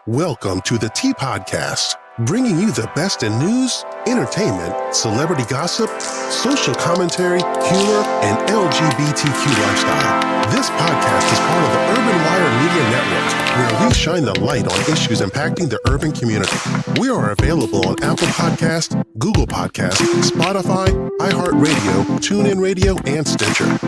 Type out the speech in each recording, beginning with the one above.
Welcome to the T Podcast, bringing you the best in news, entertainment, celebrity gossip, social commentary, humor, and LGBTQ lifestyle. This podcast is part of the Urban Wire Media Network, where we shine the light on issues impacting the urban community. We are available on Apple Podcasts, Google Podcasts, Spotify, iHeartRadio, TuneIn Radio, and Stitcher.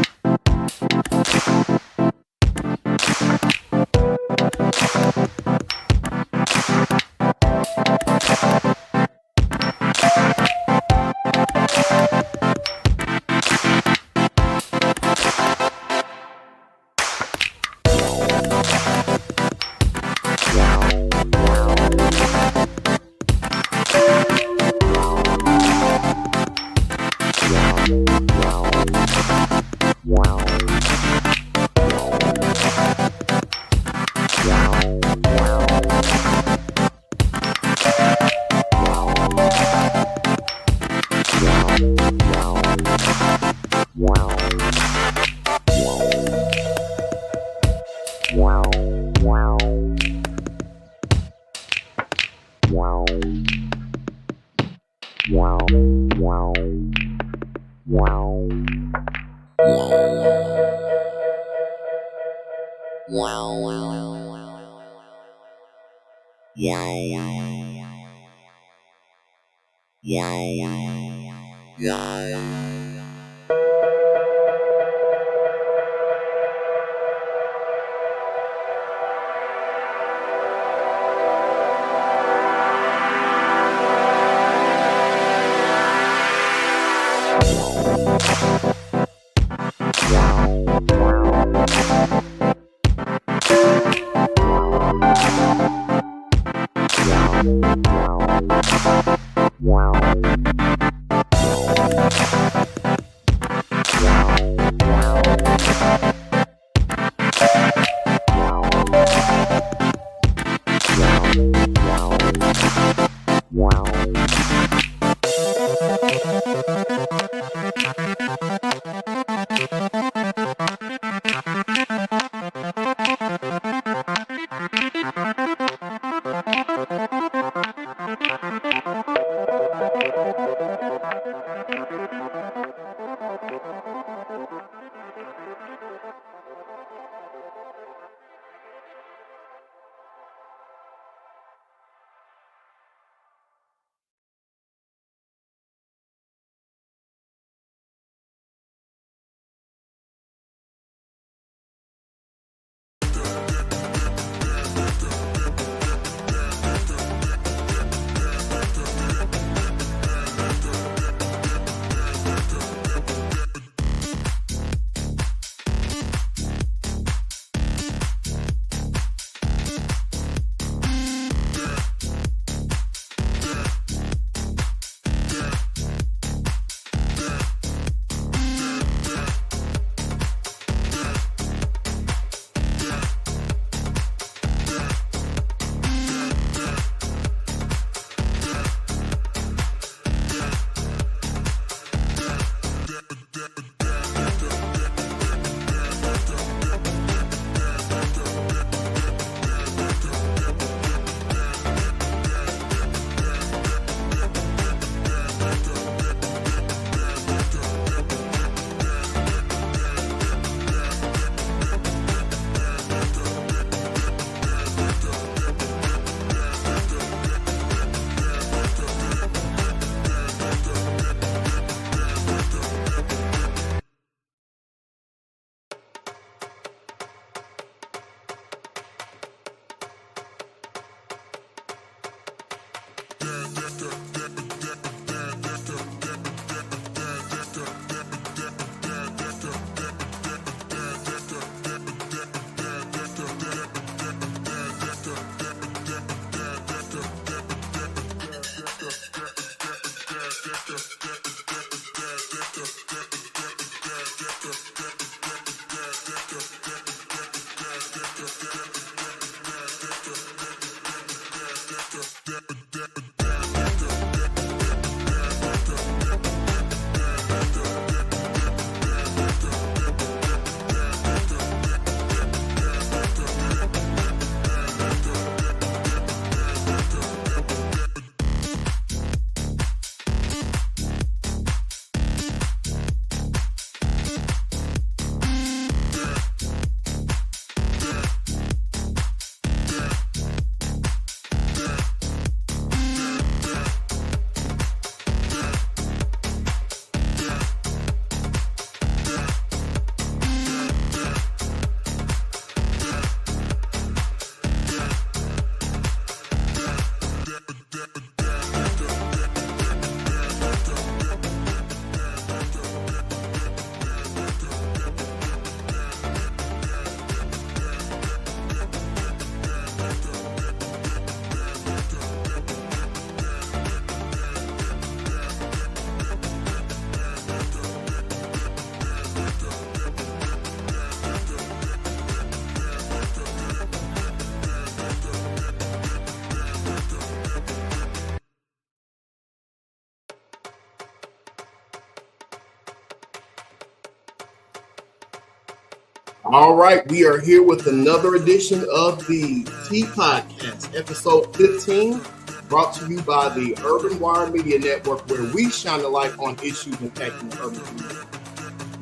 All right, we are here with another edition of the T Podcast, episode 15, brought to you by the Urban Wire Media Network, where we shine a light on issues impacting the urban community.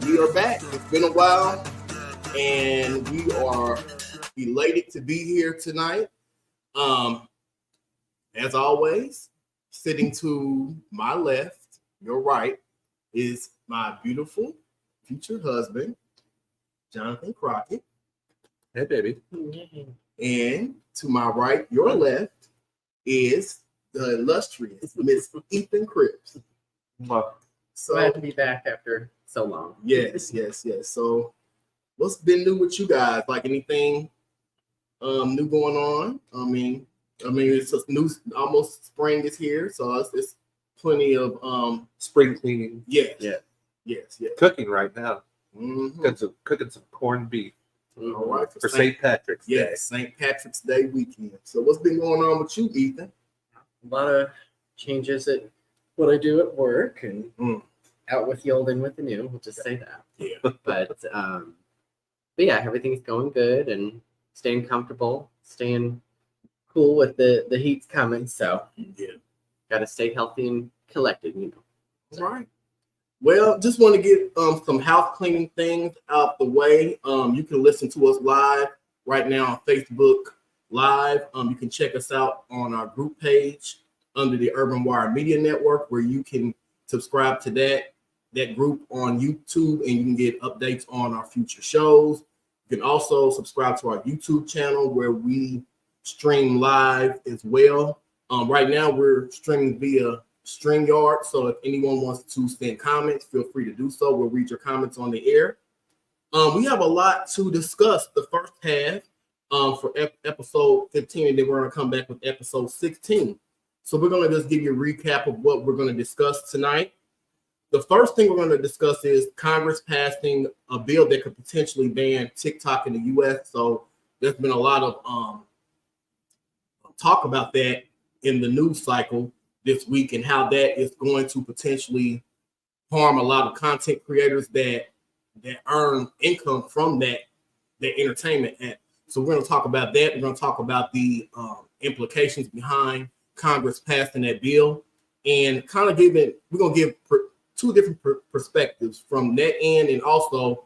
We are back. It's been a while, and we are elated to be here tonight. As always, sitting to my left, your right, is my beautiful future husband, Jonathan Crockett. Hey, baby. And to my right, your left, is the illustrious Miss Ethan Crips. So glad to be back after so long. Yes. So what's been new with you guys? Like anything new going on? I mean, it's just new, almost spring is here, so it's plenty of spring cleaning. Yes. Cooking right now. Mm-hmm. Cooking some corned beef. All right, for St. Patrick's Day. Yes, St. Patrick's Day weekend. So what's been going on with you, Ethan? A lot of changes at what I do at work, and out with the old and with the new. We'll just say that. Yeah. But yeah, everything's going good and staying comfortable, staying cool with the heat's coming. So yeah, got to stay healthy and collected, So. All right. Well, just want to get some house cleaning things out the way. You can listen to us live right now on Facebook Live. You can check us out on our group page under the Urban Wire Media Network, where you can subscribe to that group on YouTube, and you can get updates on our future shows. You can also subscribe to our YouTube channel, where we stream live as well. Right now, we're streaming via StreamYard, so if anyone wants to send comments, feel free to do so. We'll read your comments on the air. We have a lot to discuss the first half for episode 15, and then we're going to come back with episode 16. So we're going to just give you a recap of what we're going to discuss tonight. The first thing we're going to discuss is Congress passing a bill that could potentially ban TikTok in the U.S. So there's been a lot of talk about that in the news cycle this week, and how that is going to potentially harm a lot of content creators that earn income from that entertainment act. So we're going to talk about that. We're going to talk about the implications behind Congress passing that bill, and kind of we're going to give two different perspectives from that end, and also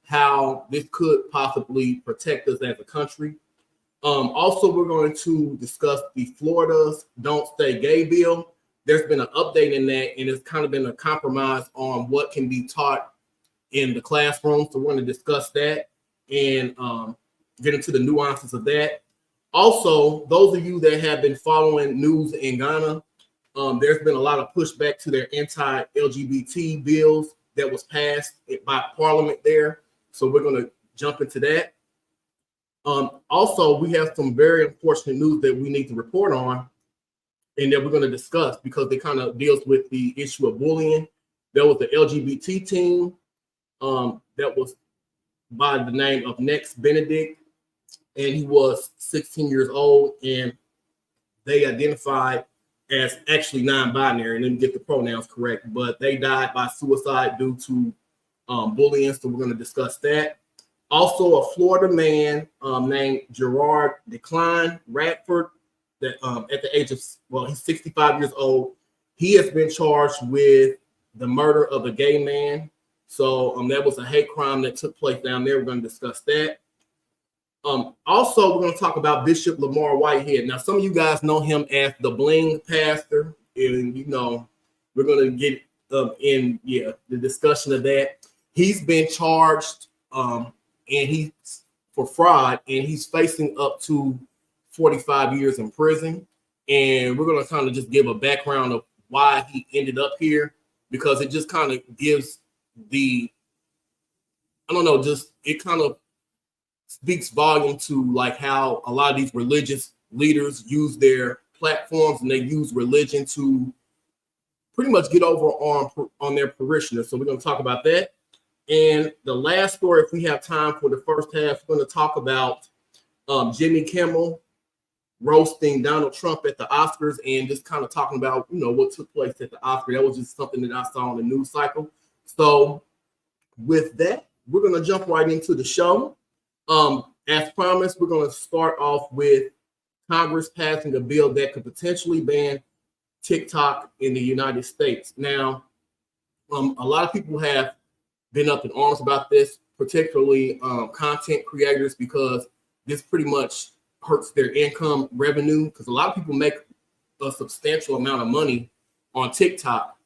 how this could possibly protect us as a country. Also, we're going to discuss the Florida's Don't Stay Gay bill. There's been an update in that, and it's kind of been a compromise on what can be taught in the classroom. So we're going to discuss that and get into the nuances of that. Also, those of you that have been following news in Ghana, there's been a lot of pushback to their anti-LGBT bills that was passed by Parliament there. So we're going to jump into that. Also, we have some very unfortunate news that we need to report on and that we're going to discuss, because it kind of deals with the issue of bullying. There was the LGBT team that was by the name of Nex Benedict, and he was 16 years old, and they identified as actually non-binary, and let me get the pronouns correct, but they died by suicide due to bullying, so we're going to discuss that. Also, a Florida man named Gerald Declan Radford, that at the age of, he's 65 years old. He has been charged with the murder of a gay man. So that was a hate crime that took place down there. We're going to discuss that. Also, we're going to talk about Bishop Lamar Whitehead. Now, some of you guys know him as the Bling Pastor, and we're going to get in the discussion of that. He's been charged and he's for fraud, and he's facing up to 45 years in prison. And we're going to kind of just give a background of why he ended up here, because it just kind of gives it kind of speaks volume to like how a lot of these religious leaders use their platforms, and they use religion to pretty much get over on their parishioners. So we're going to talk about that. And the last story, if we have time for the first half, we're going to talk about Jimmy Kimmel roasting Donald Trump at the Oscars, and just kind of talking about, what took place at the Oscars. That was just something that I saw on the news cycle. So with that, we're gonna jump right into the show. As promised, we're gonna start off with Congress passing a bill that could potentially ban TikTok in the United States. Now, a lot of people have been up in arms about this, particularly content creators, because this pretty much hurts their income revenue, because a lot of people make a substantial amount of money on TikTok,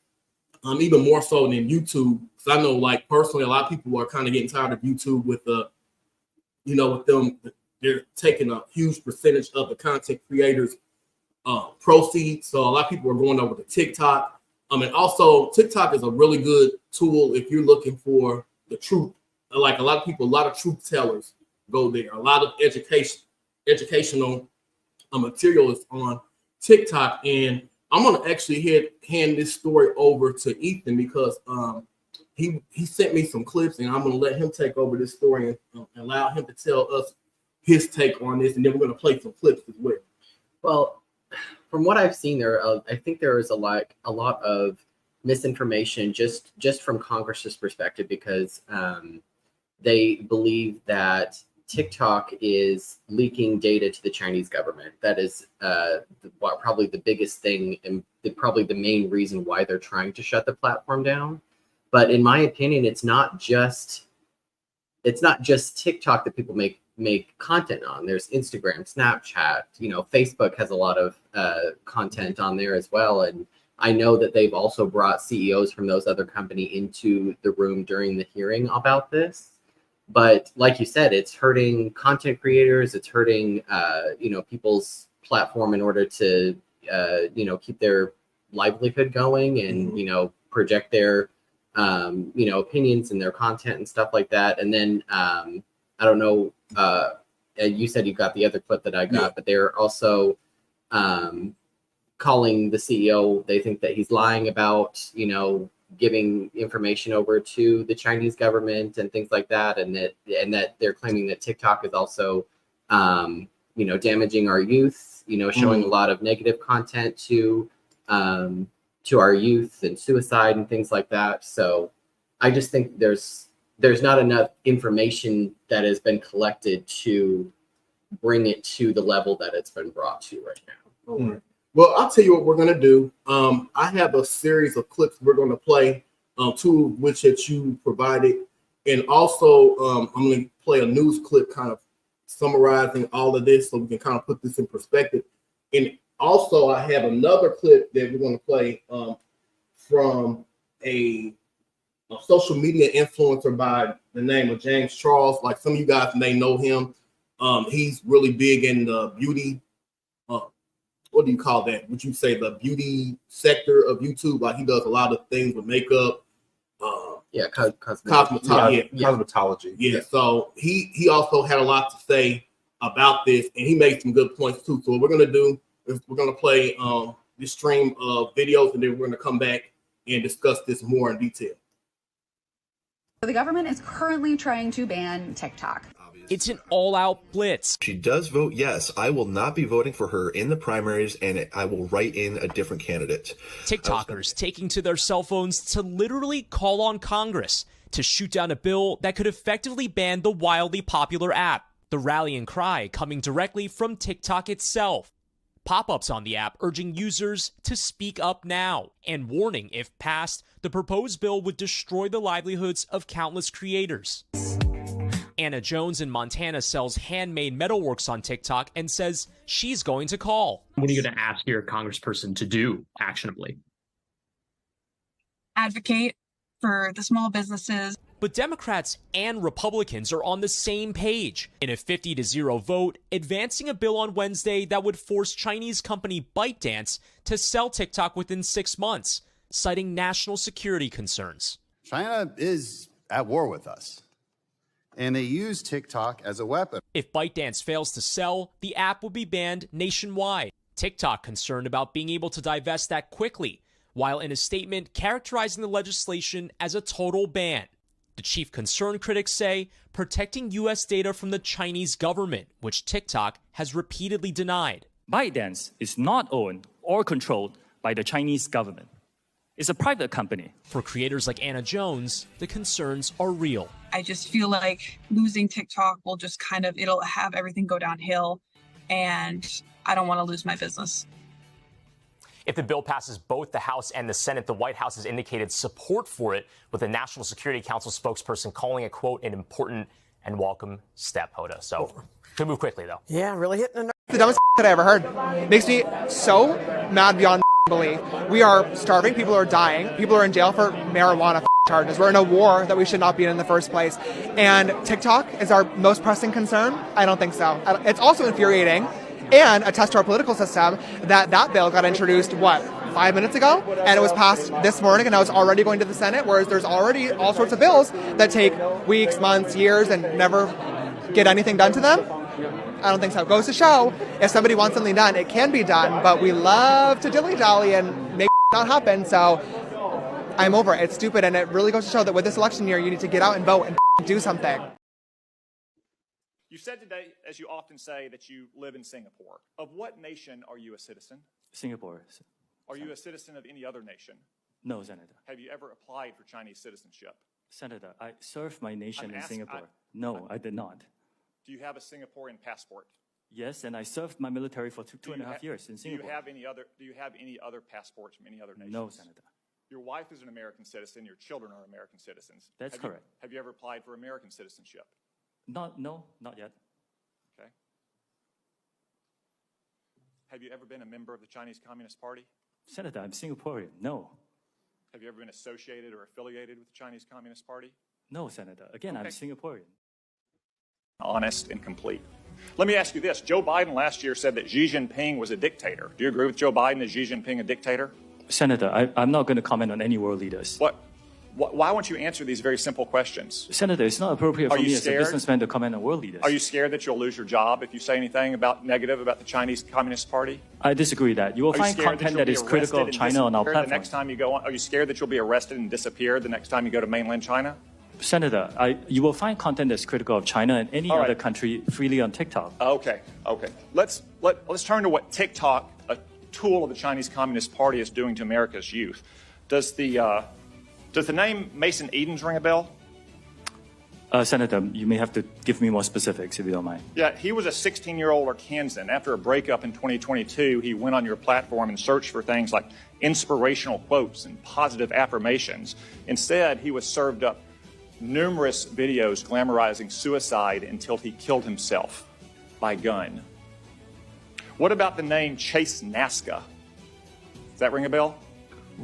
even more so than YouTube. Because I know, like, personally, a lot of people are kind of getting tired of YouTube with with them, they're taking a huge percentage of the content creators' proceeds. So a lot of people are going over to TikTok. And also TikTok is a really good tool if you're looking for the truth. Like a lot of truth tellers go there. A lot of educational material is on TikTok. And I'm gonna actually hand this story over to Ethan because he sent me some clips, and I'm gonna let him take over this story and allow him to tell us his take on this, and then we're gonna play some clips as well. Well, from what I've seen, I think there is a lot of misinformation just from Congress's perspective, because they believe that TikTok is leaking data to the Chinese government. That is probably the biggest thing, and probably the main reason why they're trying to shut the platform down. But in my opinion, it's not just TikTok that people make content on. There's Instagram, Snapchat, Facebook has a lot of content on there as well. And I know that they've also brought CEOs from those other companies into the room during the hearing about this. But like you said, it's hurting content creators. It's hurting people's platform in order to keep their livelihood going and project their opinions and their content and stuff like that. And then I don't know, you said you got the other clip that I got, but they're also calling the CEO, they think that he's lying about, giving information over to the Chinese government and things like that. And that they're claiming that TikTok is also, damaging our youth, showing a lot of negative content to our youth and suicide and things like that. So I just think there's not enough information that has been collected to bring it to the level that it's been brought to right now. Mm-hmm. Well, I'll tell you what we're going to do. I have a series of clips we're going to play, two of which that you provided. And also, I'm going to play a news clip kind of summarizing all of this so we can kind of put this in perspective. And also, I have another clip that we're going to play from a social media influencer by the name of James Charles. Like some of you guys may know him. He's really big in the beauty. What do you call that? Would you say the beauty sector of YouTube? Like he does a lot of things with makeup. Cosmetology. Yeah. So he also had a lot to say about this, and he made some good points too. So what we're gonna do is we're gonna play this stream of videos, and then we're gonna come back and discuss this more in detail. The government is currently trying to ban TikTok. It's an all-out blitz. She does vote yes. I will not be voting for her in the primaries, and I will write in a different candidate. TikTokers taking to their cell phones to literally call on Congress to shoot down a bill that could effectively ban the wildly popular app. The rallying cry coming directly from TikTok itself. Pop-ups on the app urging users to speak up now, and warning if passed, the proposed bill would destroy the livelihoods of countless creators. Anna Jones in Montana sells handmade metalworks on TikTok and says she's going to call. What are you going to ask your congressperson to do actionably? Advocate for the small businesses. But Democrats and Republicans are on the same page in a 50-0 vote, advancing a bill on Wednesday that would force Chinese company ByteDance to sell TikTok within 6 months, citing national security concerns. China is at war with us, and they use TikTok as a weapon. If ByteDance fails to sell, the app would be banned nationwide. TikTok concerned about being able to divest that quickly, while in a statement characterizing the legislation as a total ban. The chief concern, critics say, protecting U.S. data from the Chinese government, which TikTok has repeatedly denied. ByteDance is not owned or controlled by the Chinese government. It's a private company. For creators like Anna Jones, the concerns are real. I just feel like losing TikTok will just it'll have everything go downhill, and I don't want to lose my business. If the bill passes both the House and the Senate, the White House has indicated support for it, with the National Security Council spokesperson calling it, quote, an important and welcome step, Hoda. So, could move quickly, though. Yeah, really hitting a nerve. The dumbest that I ever heard. Makes me so mad beyond belief. We are starving. People are dying. People are in jail for marijuana charges. We're in a war that we should not be in the first place. And TikTok is our most pressing concern? I don't think so. It's also infuriating and a test to our political system that bill got introduced, 5 minutes ago? And it was passed this morning, and now it's already going to the Senate, whereas there's already all sorts of bills that take weeks, months, years, and never get anything done to them. I don't think so. It goes to show, if somebody wants something done, it can be done, but we love to dilly-dally and make not happen, so I'm over it. It's stupid, and it really goes to show that with this election year, you need to get out and vote and do something. You said today, as you often say, that you live in Singapore. Of what nation are you a citizen? Singapore. Are you a citizen of any other nation? No, Senator. Have you ever applied for Chinese citizenship? Senator, I served my nation in Singapore. No, I did not. Do you have a Singaporean passport? Yes, and I served my military for two and a half years in Singapore. Do you have any other passports from any other nations? No, Senator. Your wife is an American citizen. Your children are American citizens. That's correct. Have you ever applied for American citizenship? No, not yet. Okay. Have you ever been a member of the Chinese Communist Party? Senator, I'm Singaporean. No. Have you ever been associated or affiliated with the Chinese Communist Party? No, Senator. Again, I'm Singaporean. Honest and complete. Let me ask you this. Joe Biden last year said that Xi Jinping was a dictator. Do you agree with Joe Biden? Is Xi Jinping a dictator? Senator, I'm not going to comment on any world leaders. Why won't you answer these very simple questions? Senator, it's not appropriate for me as a businessman to comment on world leaders. Are you scared that you'll lose your job if you say anything negative about the Chinese Communist Party? I disagree that. You will find content that is critical of China on our platform. The next time you go on, are you scared that you'll be arrested and disappear the next time you go to mainland China? Senator, you will find content that's critical of China and any other country freely on TikTok. Okay. Let's turn to what TikTok, a tool of the Chinese Communist Party, is doing to America's youth. Does the name Mason Edens ring a bell? Senator, you may have to give me more specifics if you don't mind. Yeah, he was a 16-year-old Arkansan. After a breakup in 2022, he went on your platform and searched for things like inspirational quotes and positive affirmations. Instead, he was served up numerous videos glamorizing suicide until he killed himself by gun. What about the name Chase Nazca? Does that ring a bell?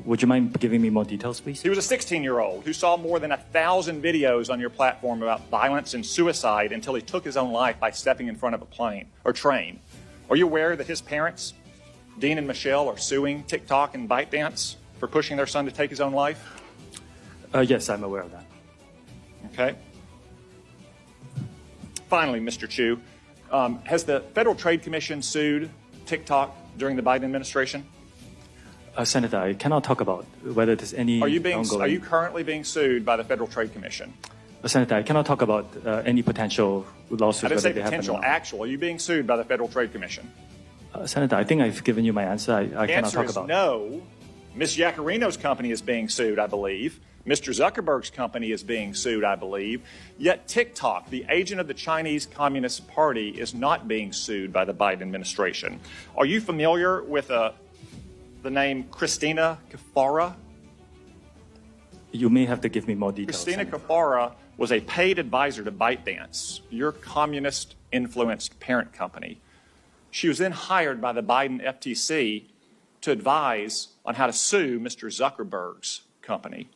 Would you mind giving me more details, please? He was a 16-year-old who saw more than 1,000 videos on your platform about violence and suicide until he took his own life by stepping in front of a plane or train. Are you aware that his parents, Dean and Michelle, are suing TikTok and ByteDance for pushing their son to take his own life? Yes, I'm aware of that. Okay. Finally, Mr. Chu, has the Federal Trade Commission sued TikTok during the Biden administration? Senator, I cannot talk about whether there's any Are you currently being sued by the Federal Trade Commission? Senator, I cannot talk about any potential lawsuits. I didn't say they potential, actual. Are you being sued by the Federal Trade Commission? Senator, I think I've given you my answer. I cannot talk about it. No. Ms. Yacarino's company is being sued, I believe. Mr. Zuckerberg's company is being sued, I believe. Yet TikTok, the agent of the Chinese Communist Party, is not being sued by the Biden administration. Are you familiar with the name Christina Kafara? You may have to give me more details. Christina Kafara was a paid advisor to ByteDance, your communist-influenced parent company. She was then hired by the Biden FTC to advise on how to sue Mr. Zuckerberg's company.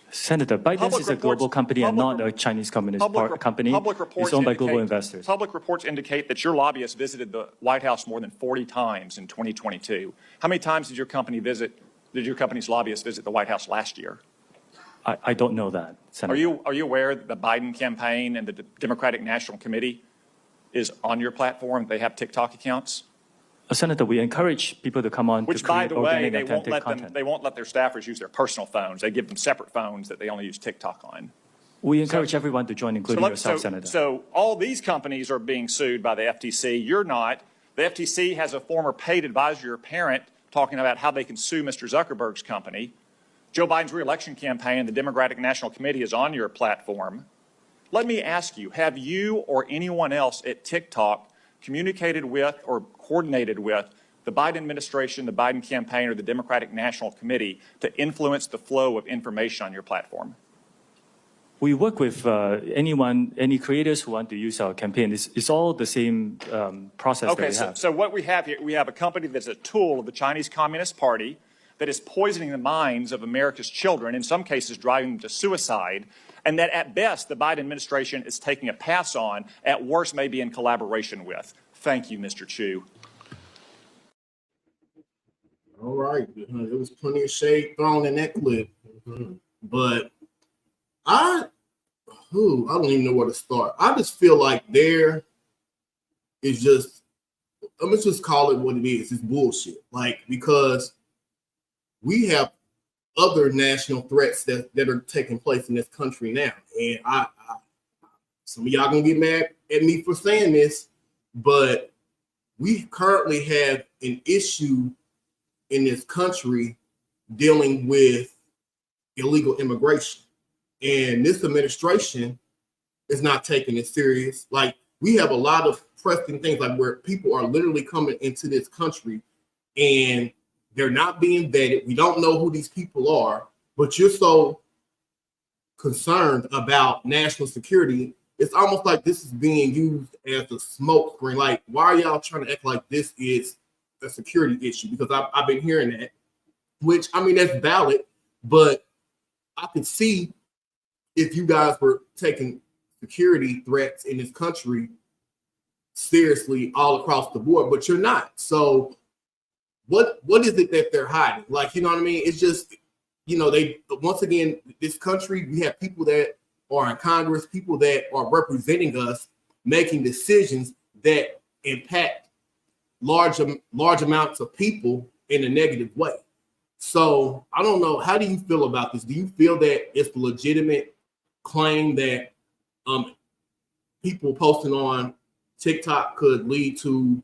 Senator, ByteDance is a global company and not a Chinese communist company. It's owned by global investors. Public reports indicate that your lobbyist visited the White House more than 40 times in 2022. How many times did your company's lobbyist visit the White House last year? I don't know that, Senator. Are you aware that the Biden campaign and the Democratic National Committee is on your platform? They have TikTok accounts? Senator, we encourage people to come on Which, to create by the way, organic, authentic content. They won't let their staffers use their personal phones. They give them separate phones that they only use TikTok on. We encourage everyone to join, including yourself, Senator. So all these companies are being sued by the FTC. You're not. The FTC has a former paid advisor, your parent, talking about how they can sue Mr. Zuckerberg's company. Joe Biden's reelection campaign, the Democratic National Committee, is on your platform. Let me ask you, have you or anyone else at TikTok communicated with or coordinated with the Biden administration, the Biden campaign, or the Democratic National Committee to influence the flow of information on your platform? We work with any creators who want to use our campaign. It's all the same process that we have. So what we have here, we have a company that's a tool of the Chinese Communist Party that is poisoning the minds of America's children, in some cases driving them to suicide, and that at best the Biden administration is taking a pass on, at worst maybe in collaboration with. Thank you, Mr. Chu. All right. There was plenty of shade thrown in that clip. But I don't even know where to start. I just feel like there is just, let's just call it what it is. It's bullshit. Like, because we have other national threats that are taking place in this country now. And I some of y'all gonna get mad at me for saying this, but we currently have an issue in this country dealing with illegal immigration. And this administration is not taking it serious. Like, we have a lot of pressing things, like where people are literally coming into this country and they're not being vetted. We don't know who these people are, but you're so concerned about national security. It's almost like this is being used as a smoke screen. Like, why are y'all trying to act like this is a security issue? Because I've been hearing that, which, I mean, that's valid, but I could see if you guys were taking security threats in this country seriously all across the board, but you're not. So what is it that they're hiding? Like, you know what I mean? It's just, you know, they, once again, this country, we have people that are in Congress, people that are representing us, making decisions that impact large amounts of people in a negative way. So I don't know. How do you feel about this? Do you feel that it's a legitimate claim that people posting on TikTok could lead to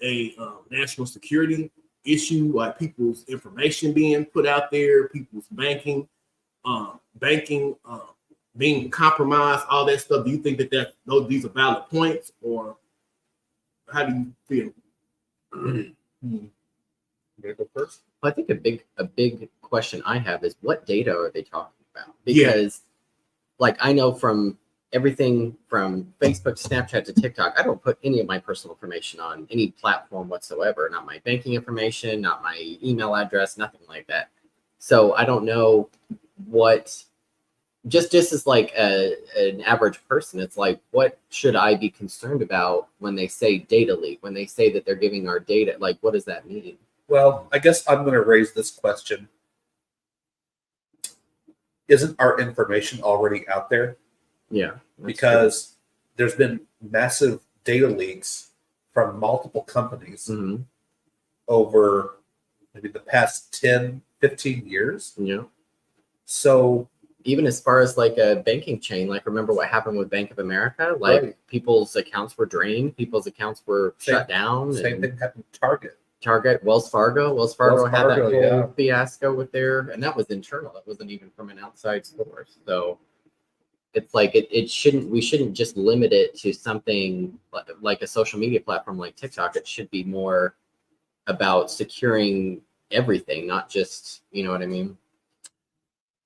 a national security issue, like people's information being put out there, people's banking being compromised, all that stuff? Do you think that these are valid points, or how do you feel? Go first. I think a big question I have is, what data are they talking about? Because like, I know from everything from Facebook, Snapchat to TikTok, I don't put any of my personal information on any platform whatsoever. Not my banking information, not my email address, nothing like that. So I don't know what, just as like an average person, it's like, what should I be concerned about when they say data leak, when they say that they're giving our data? Like, what does that mean? Well, I guess I'm going to raise this question. Isn't our information already out there? Yeah. Because there's been massive data leaks from multiple companies over maybe the past 10, 15 years. Yeah. So even as far as like a banking chain, like, remember what happened with Bank of America? Like, people's accounts were drained, people's accounts were shut down. Same thing happened to Target, Wells Fargo had that whole yeah. fiasco with and that was internal. It wasn't even from an outside source. So it's like, we shouldn't just limit it to something like a social media platform like TikTok. It should be more about securing everything, not just, you know what I mean?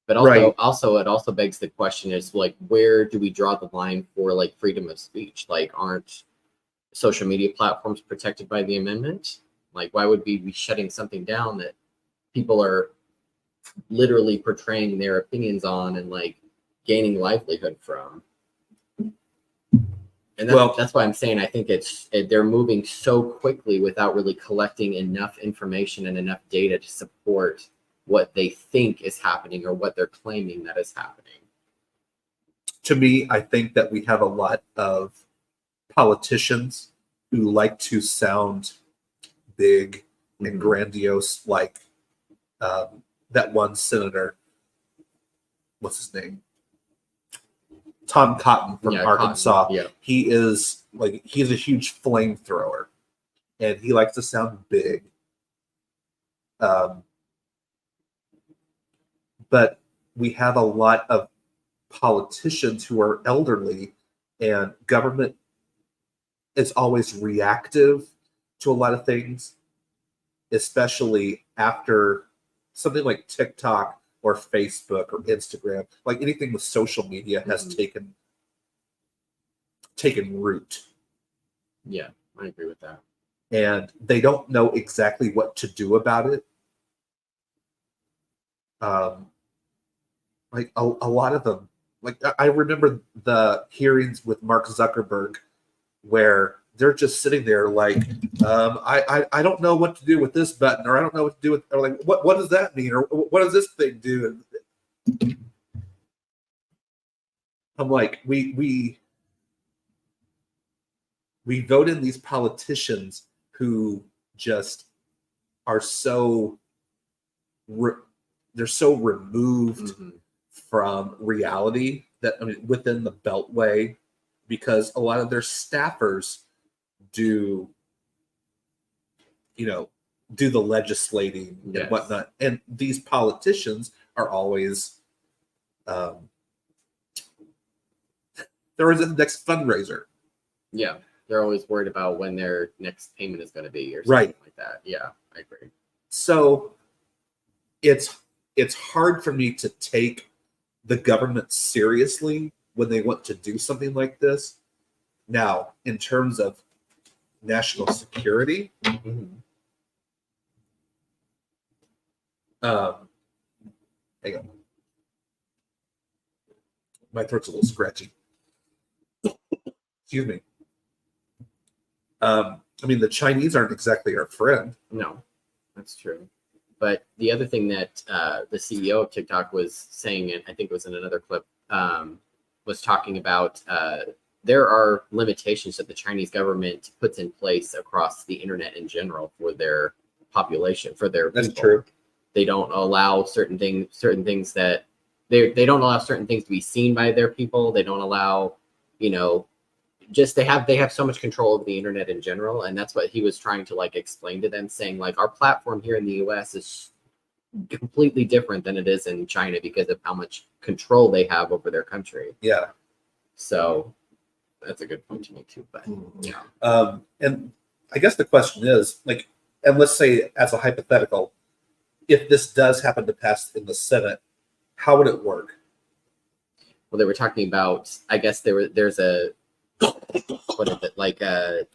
But also, it also begs the question is, like, where do we draw the line for like freedom of speech? Like, aren't social media platforms protected by the amendment? Like, why would we be shutting something down that people are literally portraying their opinions on and like gaining livelihood from? And that's why I'm saying I think they're moving so quickly without really collecting enough information and enough data to support what they think is happening or what they're claiming that is happening. To me, I think that we have a lot of politicians who like to sound big and grandiose, like that one senator, what's his name? Tom Cotton from Arkansas. Cotton, yeah. He's a huge flamethrower, and he likes to sound big. But we have a lot of politicians who are elderly, and government is always reactive to a lot of things, especially after something like TikTok or Facebook or Instagram, like anything with social media has taken root. Yeah, I agree with that. And they don't know exactly what to do about it. Like a lot of them, like I remember the hearings with Mark Zuckerberg where they're just sitting there like, I don't know what to do with this button, or I don't know what to do with, or like, what does that mean, or what does this thing do? I'm like, we vote in these politicians who just are so they're so removed from reality that, I mean, within the Beltway, because a lot of their staffers do the legislating and whatnot, and these politicians are always they're always at the next fundraiser. Yeah, they're always worried about when their next payment is going to be or something like that. Yeah, I agree. So it's hard for me to take the government seriously when they want to do something like this. Now, in terms of national security, hang on. My throat's a little scratchy. Excuse me. I mean, the Chinese aren't exactly our friend. No, that's true. But the other thing that the CEO of TikTok was saying, and I think it was in another clip, was talking about there are limitations that the Chinese government puts in place across the internet in general for their population, for their people. That's true. They don't allow certain things that they don't allow certain things to be seen by their people. They don't allow, just they have so much control of the internet in general, and that's what he was trying to like explain to them, saying like our platform here in the US is completely different than it is in China because of how much control they have over their country. Yeah. So that's a good point to make too. But yeah. And I guess the question is, like, and let's say as a hypothetical, if this does happen to pass in the Senate, how would it work? Well, they were talking about, I guess there's a what is it, like a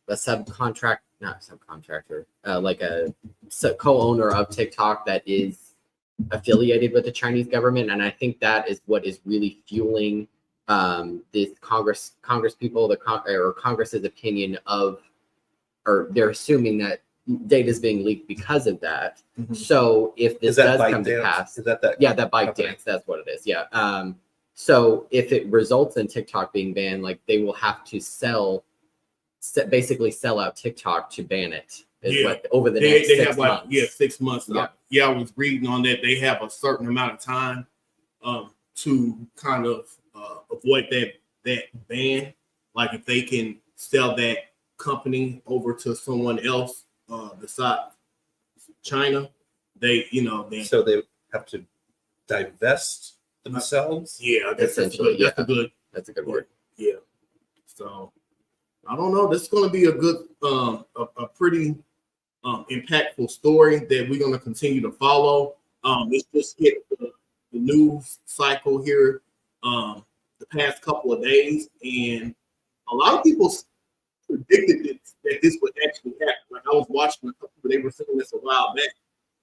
subcontract, not subcontractor, like a co-owner of TikTok that is affiliated with the Chinese government, and I think that is what is really fueling this Congress people, or Congress's opinion of, or they're assuming that data is being leaked because of that. So if this does come to pass, that bike company? dance, that's what it is. Yeah. So if it results in TikTok being banned, like they will have to basically sell out TikTok to ban it. Over the next 6 months. 6 months. I was reading on that they have a certain amount of time to kind of avoid that ban. Like if they can sell that company over to someone else besides China, so they have to divest themselves. Yeah, I guess that's a good word. Yeah. So I don't know. This is going to be a good, a pretty impactful story that we're going to continue to follow. Let's just hit the news cycle here the past couple of days, and a lot of people predicted that this would actually happen. Like I was watching a couple, they were saying this a while back,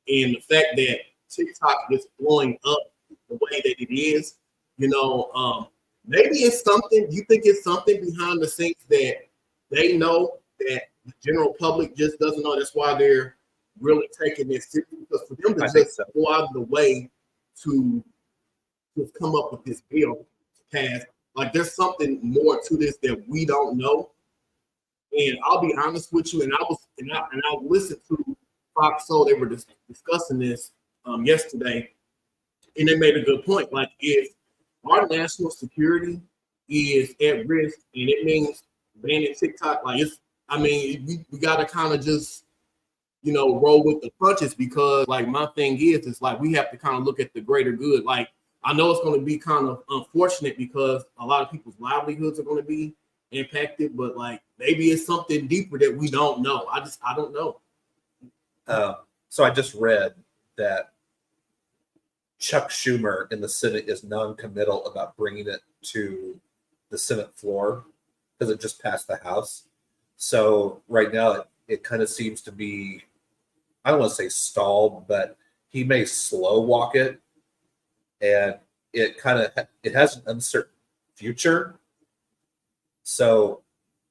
and the fact that TikTok is blowing up the way that it is, maybe it's something. You think it's something behind the scenes that they know that the general public just doesn't know. That's why they're really taking this seriously, because for them to just go out of the way to come up with this bill to pass, like there's something more to this that we don't know. And I'll be honest with you, and I listened to Fox Soul. They were discussing this yesterday, and they made a good point. Like if our national security is at risk, and it means banning TikTok, like we got to kind of just roll with the punches, because like my thing is like we have to kind of look at the greater good. Like I know it's going to be kind of unfortunate because a lot of people's livelihoods are going to be impacted, but like maybe it's something deeper that we don't know. I don't know. So I just read that Chuck Schumer in the Senate is non-committal about bringing it to the Senate floor because it just passed the House. So right now it kind of seems to be, I don't want to say stalled, but he may slow walk it, and it has an uncertain future. So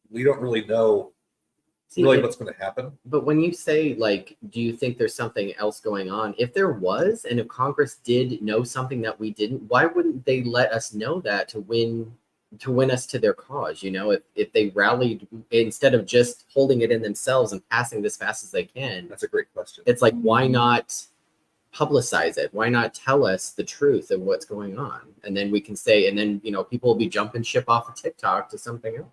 we don't really know what's going to happen. But when you say, like, do you think there's something else going on? If there was, and if Congress did know something that we didn't, why wouldn't they let us know that to win us to their cause? If they rallied instead of just holding it in themselves and passing this fast as they can. That's a great question. It's like, why not publicize it? Why not tell us the truth of what's going on? And then we can say, and then people will be jumping ship off of TikTok to something else.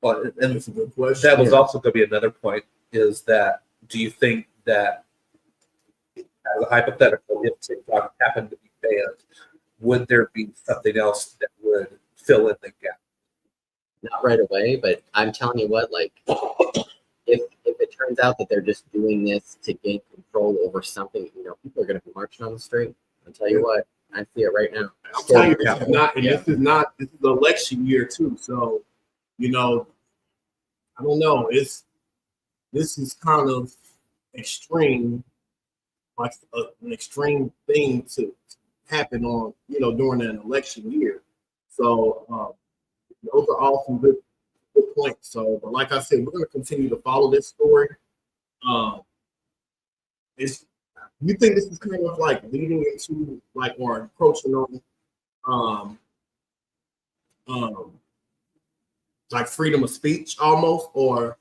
Well, and that's a good question. That was also going to be another point, is that do you think that, as a hypothetical, if TikTok happened to be banned, would there be something else that would fill in the gap? Not right away, but I'm telling you what, like, if it turns out that they're just doing this to gain control over something, people are going to be marching on the street. I'll tell you what, I see it right now. I'm telling you, this is the election year too. So, I don't know. This is kind of extreme, like an extreme thing to happen on, during an election year. So those are all some good points. So, but like I said, we're going to continue to follow this story. You think this is kind of like leading into like, or encroaching on like freedom of speech almost, or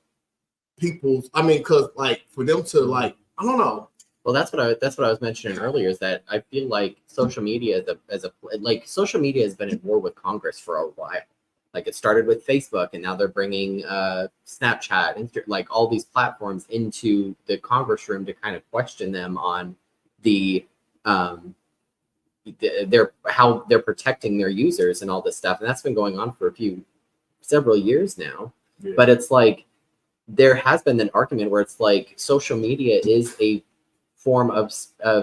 people's, because like for them to like, I don't know. Well, that's what I was mentioning earlier, is that I feel like social media social media has been at war with Congress for a while. Like, it started with Facebook, and now they're bringing Snapchat, like all these platforms into the Congress room to kind of question them on how they're protecting their users and all this stuff. And that's been going on for several years now. Yeah. But it's like, there has been an argument where it's like social media is a form of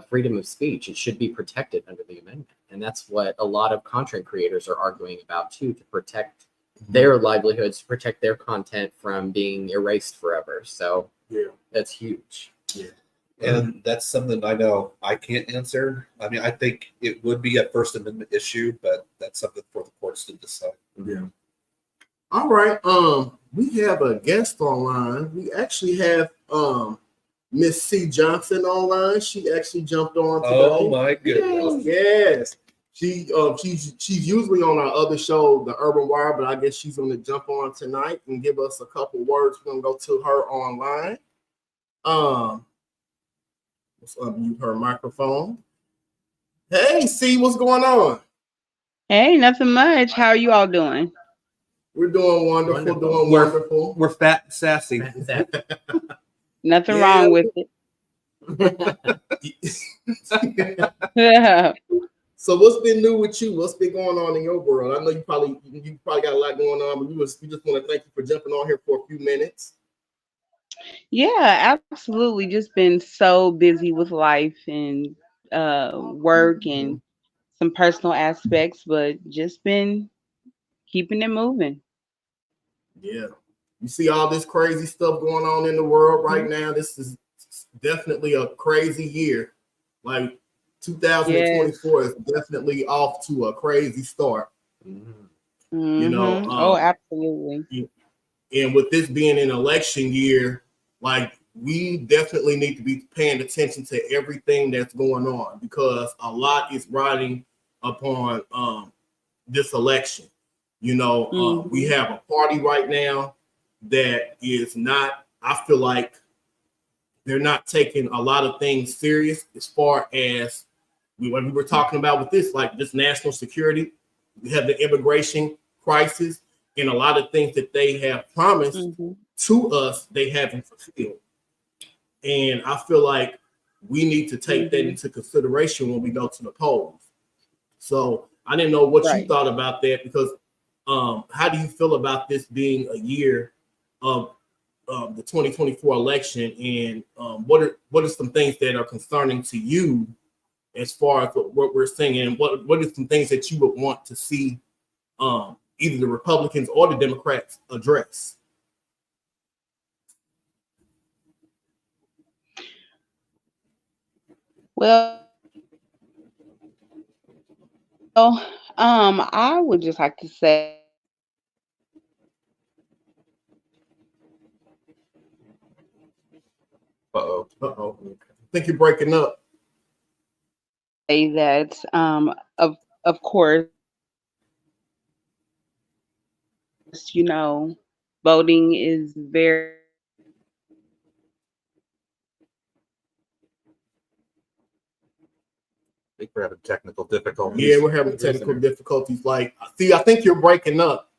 freedom of speech. It should be protected under the amendment. And that's what a lot of content creators are arguing about too, to protect their livelihoods, to protect their content from being erased forever. So yeah, that's huge. Yeah. And that's something I know I can't answer. I think it would be a First Amendment issue, but that's something for the courts to decide. Yeah. All right. We have a guest online. We actually have Miss C. Johnson online. She actually jumped on today. Oh my goodness. Yes. She's usually on our other show, The Urban Wire, but I guess she's going to jump on tonight and give us a couple words. We're going to go to her online. Let's unmute her microphone. Hey, C, what's going on? Hey, nothing much. How are you all doing? We're doing wonderful. We're fat and sassy. Nothing wrong with it. So what's been new with you? What's been going on in your world? I know you probably got a lot going on, but we just want to thank you for jumping on here for a few minutes. Yeah, absolutely. Just been so busy with life and work and some personal aspects, but just been keeping it moving. Yeah. You see all this crazy stuff going on in the world right now. This is definitely a crazy year. Like 2024 is definitely off to a crazy start. Oh, absolutely. And with this being an election year, like, we definitely need to be paying attention to everything that's going on, because a lot is riding upon this election. We have a party right now that is not, I feel like they're not taking a lot of things serious as far as what we were talking about with this, like this national security. We have the immigration crisis, and a lot of things that they have promised to us, they haven't fulfilled. And I feel like we need to take that into consideration when we go to the polls. So I didn't know what you thought about that, because how do you feel about this being a year of the 2024 election, and what are some things that are concerning to you as far as what we're seeing, and what are some things that you would want to see either the Republicans or the Democrats address? Well, I would just like to say Uh-oh. I think you're breaking up. that of course, you know, voting is very I think we're having technical difficulties. Yeah, we're having technical difficulties. Like, see, I think you're breaking up.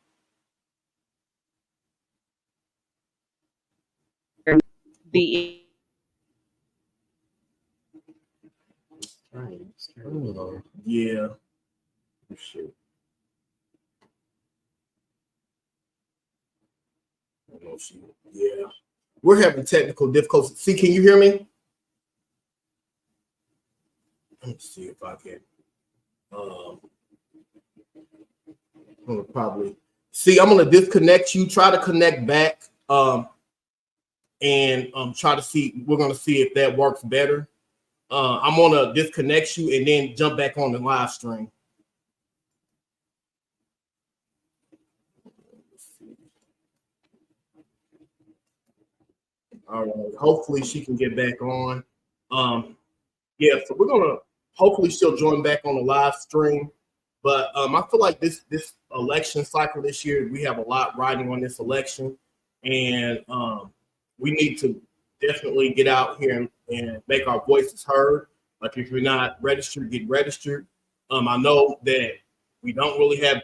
the Yeah. Shit. I don't know if she, yeah. We're having technical difficulties. See, can you hear me? Let me see if I can. I'm gonna probably see. I'm gonna disconnect you. Try to connect back. And try to see. We're gonna see if that works better. I'm gonna disconnect you and then jump back on the live stream. All right. Hopefully she can get back on. Yeah, so we're gonna hopefully she'll join back on the live stream. But I feel like this election cycle this year, we have a lot riding on this election, and we need to definitely get out here and make our voices heard. Like, if you're not registered, get registered. I know that we don't really have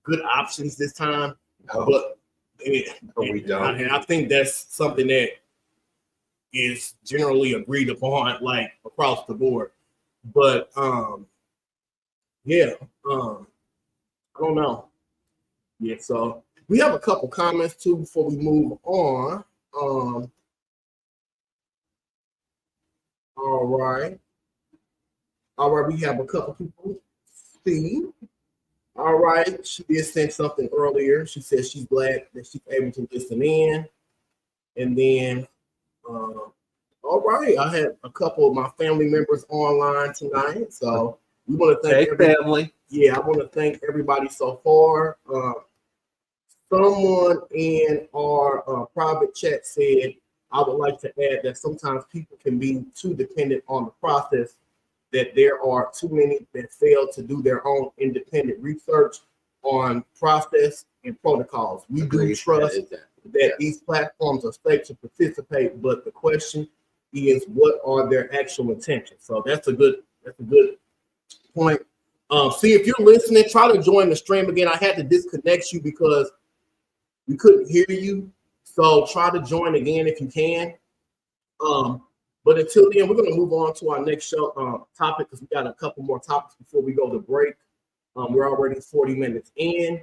good options this time, but we don't. And I think that's something that is generally agreed upon, like across the board. But yeah, I don't know. Yeah, so we have a couple comments too before we move on. All right, we have a couple people. See, all right, she did send something earlier. She said she's glad that she's able to listen in, and then. All right, I had a couple of my family members online tonight, so we want to thank family. Yeah, I want to thank everybody so far. Someone in our private chat said, I would like to add that sometimes people can be too dependent on the process, that there are too many that fail to do their own independent research on process and protocols. We do trust that these platforms are safe to participate, but the question is, what are their actual intentions? So that's a good point. See, if you're listening, try to join the stream again. I had to disconnect you because we couldn't hear you. So try to join again if you can. But until then, we're going to move on to our next show topic, because we got a couple more topics before we go to break. We're already 40 minutes in.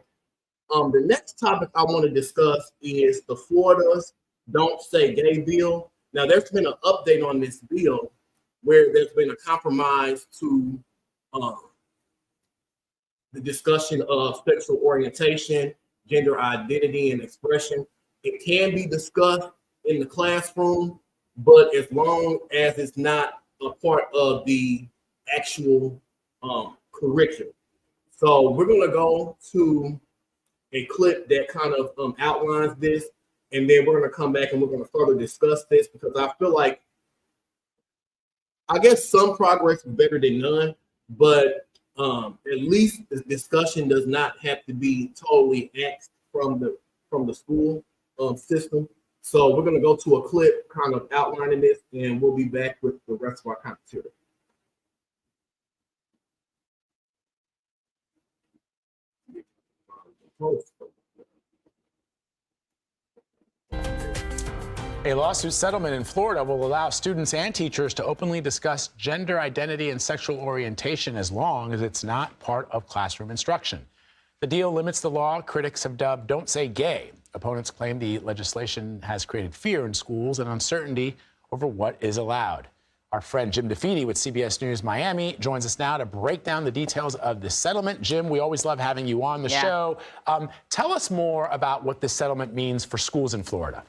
The next topic I want to discuss is the Florida's Don't Say Gay bill. Now, there's been an update on this bill where there's been a compromise to the discussion of sexual orientation, gender identity, and expression. It can be discussed in the classroom, but as long as it's not a part of the actual curriculum. So we're going to go to a clip that kind of outlines this, and then we're going to come back and we're going to further discuss this, because I feel like, I guess some progress is better than none, but at least the discussion does not have to be totally axed from the school system. So we're going to go to a clip kind of outlining this, and we'll be back with the rest of our commentary. A lawsuit settlement in Florida will allow students and teachers to openly discuss gender identity and sexual orientation as long as it's not part of classroom instruction. The deal limits the law critics have dubbed "Don't Say Gay." Opponents claim the legislation has created fear in schools and uncertainty over what is allowed. Our friend Jim DeFeedy with CBS News Miami joins us now to break down the details of the settlement. Jim, we always love having you on the show. Tell us more about what this settlement means for schools in Florida.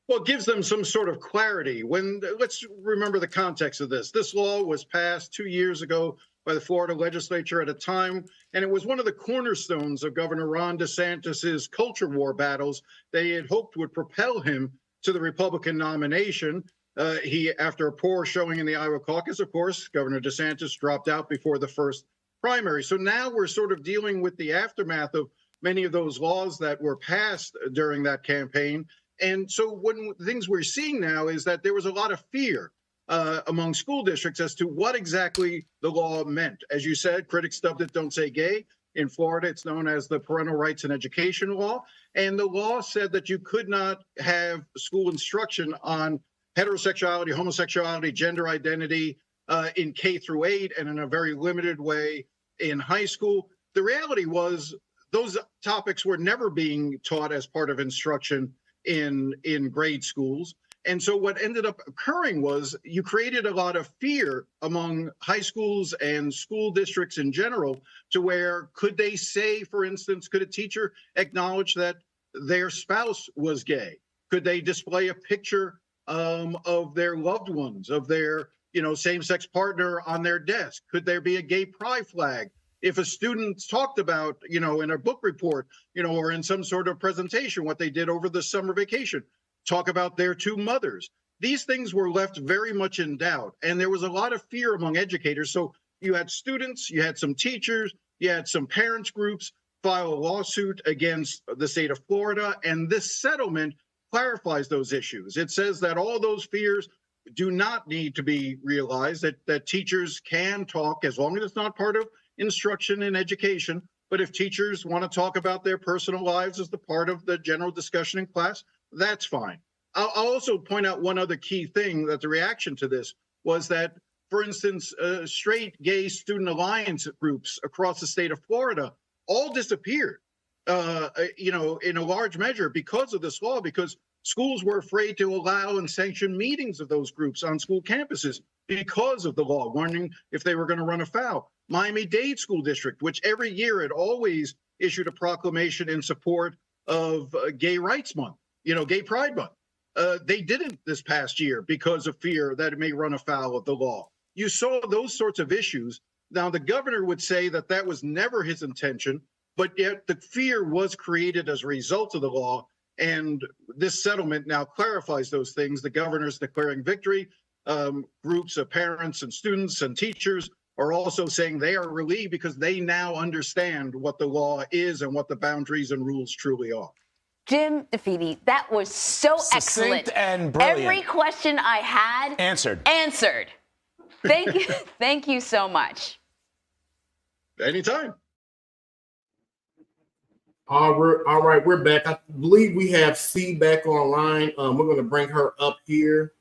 Well, it gives them some sort of clarity. Let's remember the context of this. This law was passed 2 years ago by the Florida legislature at a time, and it was one of the cornerstones of Governor Ron DeSantis's culture war battles they had hoped would propel him to the Republican nomination. After a poor showing in the Iowa caucus, of course, Governor DeSantis dropped out before the first primary. So now we're sort of dealing with the aftermath of many of those laws that were passed during that campaign. And so one things we're seeing now is that there was a lot of fear among school districts as to what exactly the law meant. As you said, critics dubbed it "Don't Say Gay." In Florida, it's known as the Parental Rights and Education Law. And the law said that you could not have school instruction on heterosexuality, homosexuality, gender identity in K through 8 and in a very limited way in high school. The reality was those topics were never being taught as part of instruction in grade schools. And so what ended up occurring was you created a lot of fear among high schools and school districts in general to where could they say, for instance, could a teacher acknowledge that their spouse was gay? Could they display a picture of their loved ones, of their same-sex partner on their desk? Could there be a gay pride flag? If a student talked about, in a book report, or in some sort of presentation, what they did over the summer vacation, talk about their two mothers. These things were left very much in doubt. And there was a lot of fear among educators. So you had students, you had some teachers, you had some parents groups file a lawsuit against the state of Florida. And this settlement clarifies those issues. It says that all those fears do not need to be realized, that teachers can talk as long as it's not part of instruction and education. But if teachers want to talk about their personal lives as the part of the general discussion in class, that's fine. I'll also point out one other key thing, that the reaction to this was that, for instance, straight gay student alliance groups across the state of Florida all disappeared, in a large measure because of this law, because schools were afraid to allow and sanction meetings of those groups on school campuses because of the law, wondering if they were going to run afoul. Miami-Dade School District, which every year had always issued a proclamation in support of Gay Rights Month, Gay Pride Month. They didn't this past year because of fear that it may run afoul of the law. You saw those sorts of issues. Now, the governor would say that that was never his intention, but yet the fear was created as a result of the law. And this settlement now clarifies those things. The governor's declaring victory. Groups of parents and students and teachers are also saying they are relieved because they now understand what the law is and what the boundaries and rules truly are. Jim DeFeedy, that was so Succinct excellent. And brilliant. Every question I had answered. Thank you. Thank you so much. Anytime. All right, we're back. I believe we have C back online. We're going to bring her up here.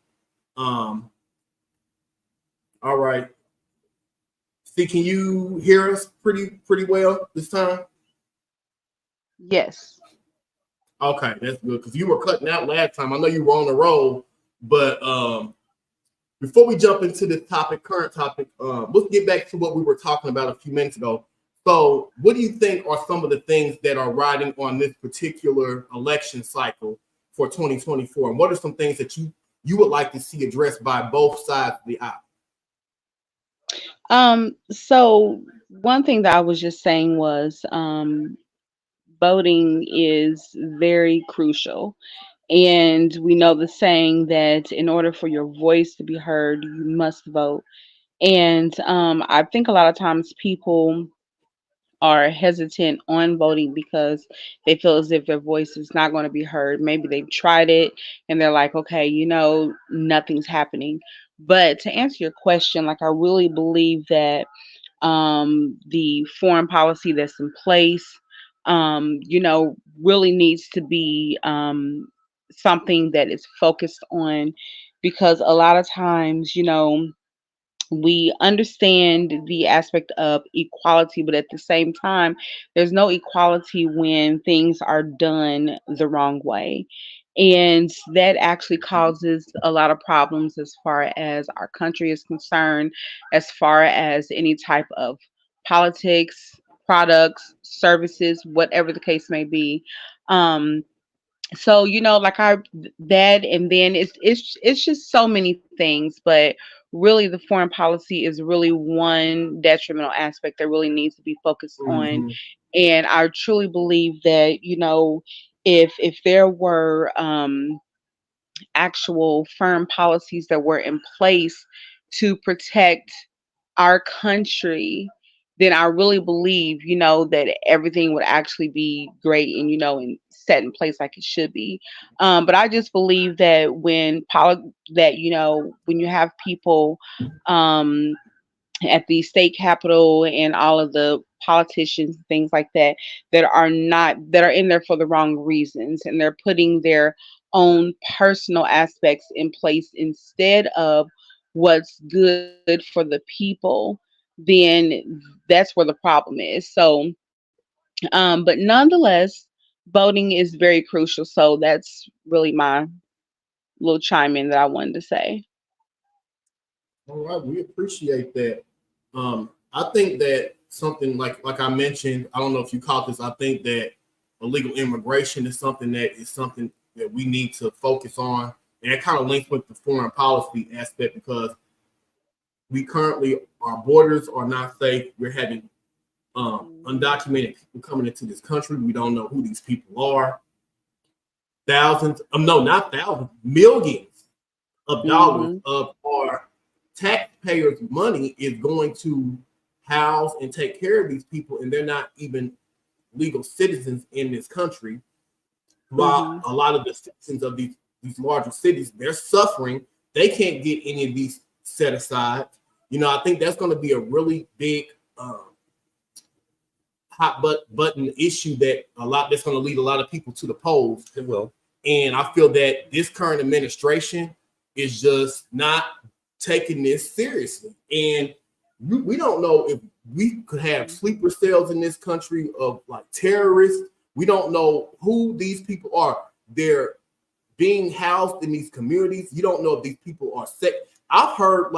All right. C, can you hear us pretty well this time? Yes. Okay, that's good, because you were cutting out last time. I know you were on the roll, but before we jump into this current topic, let's get back to what we were talking about a few minutes ago. So what do you think are some of the things that are riding on this particular election cycle for 2024? And what are some things that you would like to see addressed by both sides of the aisle? So one thing that I was just saying was voting is very crucial. And we know the saying that in order for your voice to be heard, you must vote. And I think a lot of times people are hesitant on voting because they feel as if their voice is not going to be heard. Maybe they've tried it and they're like, okay, nothing's happening. But to answer your question, I really believe that the foreign policy that's in place, really needs to be something that is focused on, because a lot of times, we understand the aspect of equality, but at the same time, there's no equality when things are done the wrong way. And that actually causes a lot of problems as far as our country is concerned, as far as any type of politics, products, services, whatever the case may be. Um, so like our that, and then it's just so many things, but really the foreign policy is really one detrimental aspect that really needs to be focused on. Mhm. And I truly believe that if there were actual firm policies that were in place to protect our country, then I really believe, that everything would actually be great and, and set in place like it should be. But I just believe that when you have people at the state capitol and all of the politicians, things like that, that are in there for the wrong reasons, and they're putting their own personal aspects in place instead of what's good for the people, then that's where the problem is. So, but nonetheless, voting is very crucial. So that's really my little chime in that I wanted to say. All right, we appreciate that. I think that something like I mentioned, I don't know if you caught this. I think that illegal immigration is something that we need to focus on, and it kind of links with the foreign policy aspect, because we currently, our borders are not safe. We're having undocumented people coming into this country. We don't know who these people are. Thousands, no, not thousands, millions of dollars of our taxpayers' money is going to house and take care of these people, and they're not even legal citizens in this country. While a lot of the citizens of these larger cities, they're suffering. They can't get any of these set aside. I think that's going to be a really big hot button issue that's going to lead a lot of people to the polls. It will. And I feel that this current administration is just not taking this seriously. And we don't know if we could have sleeper cells in this country of like terrorists. We don't know who these people are. They're being housed in these communities. You don't know if these people are sick. I've heard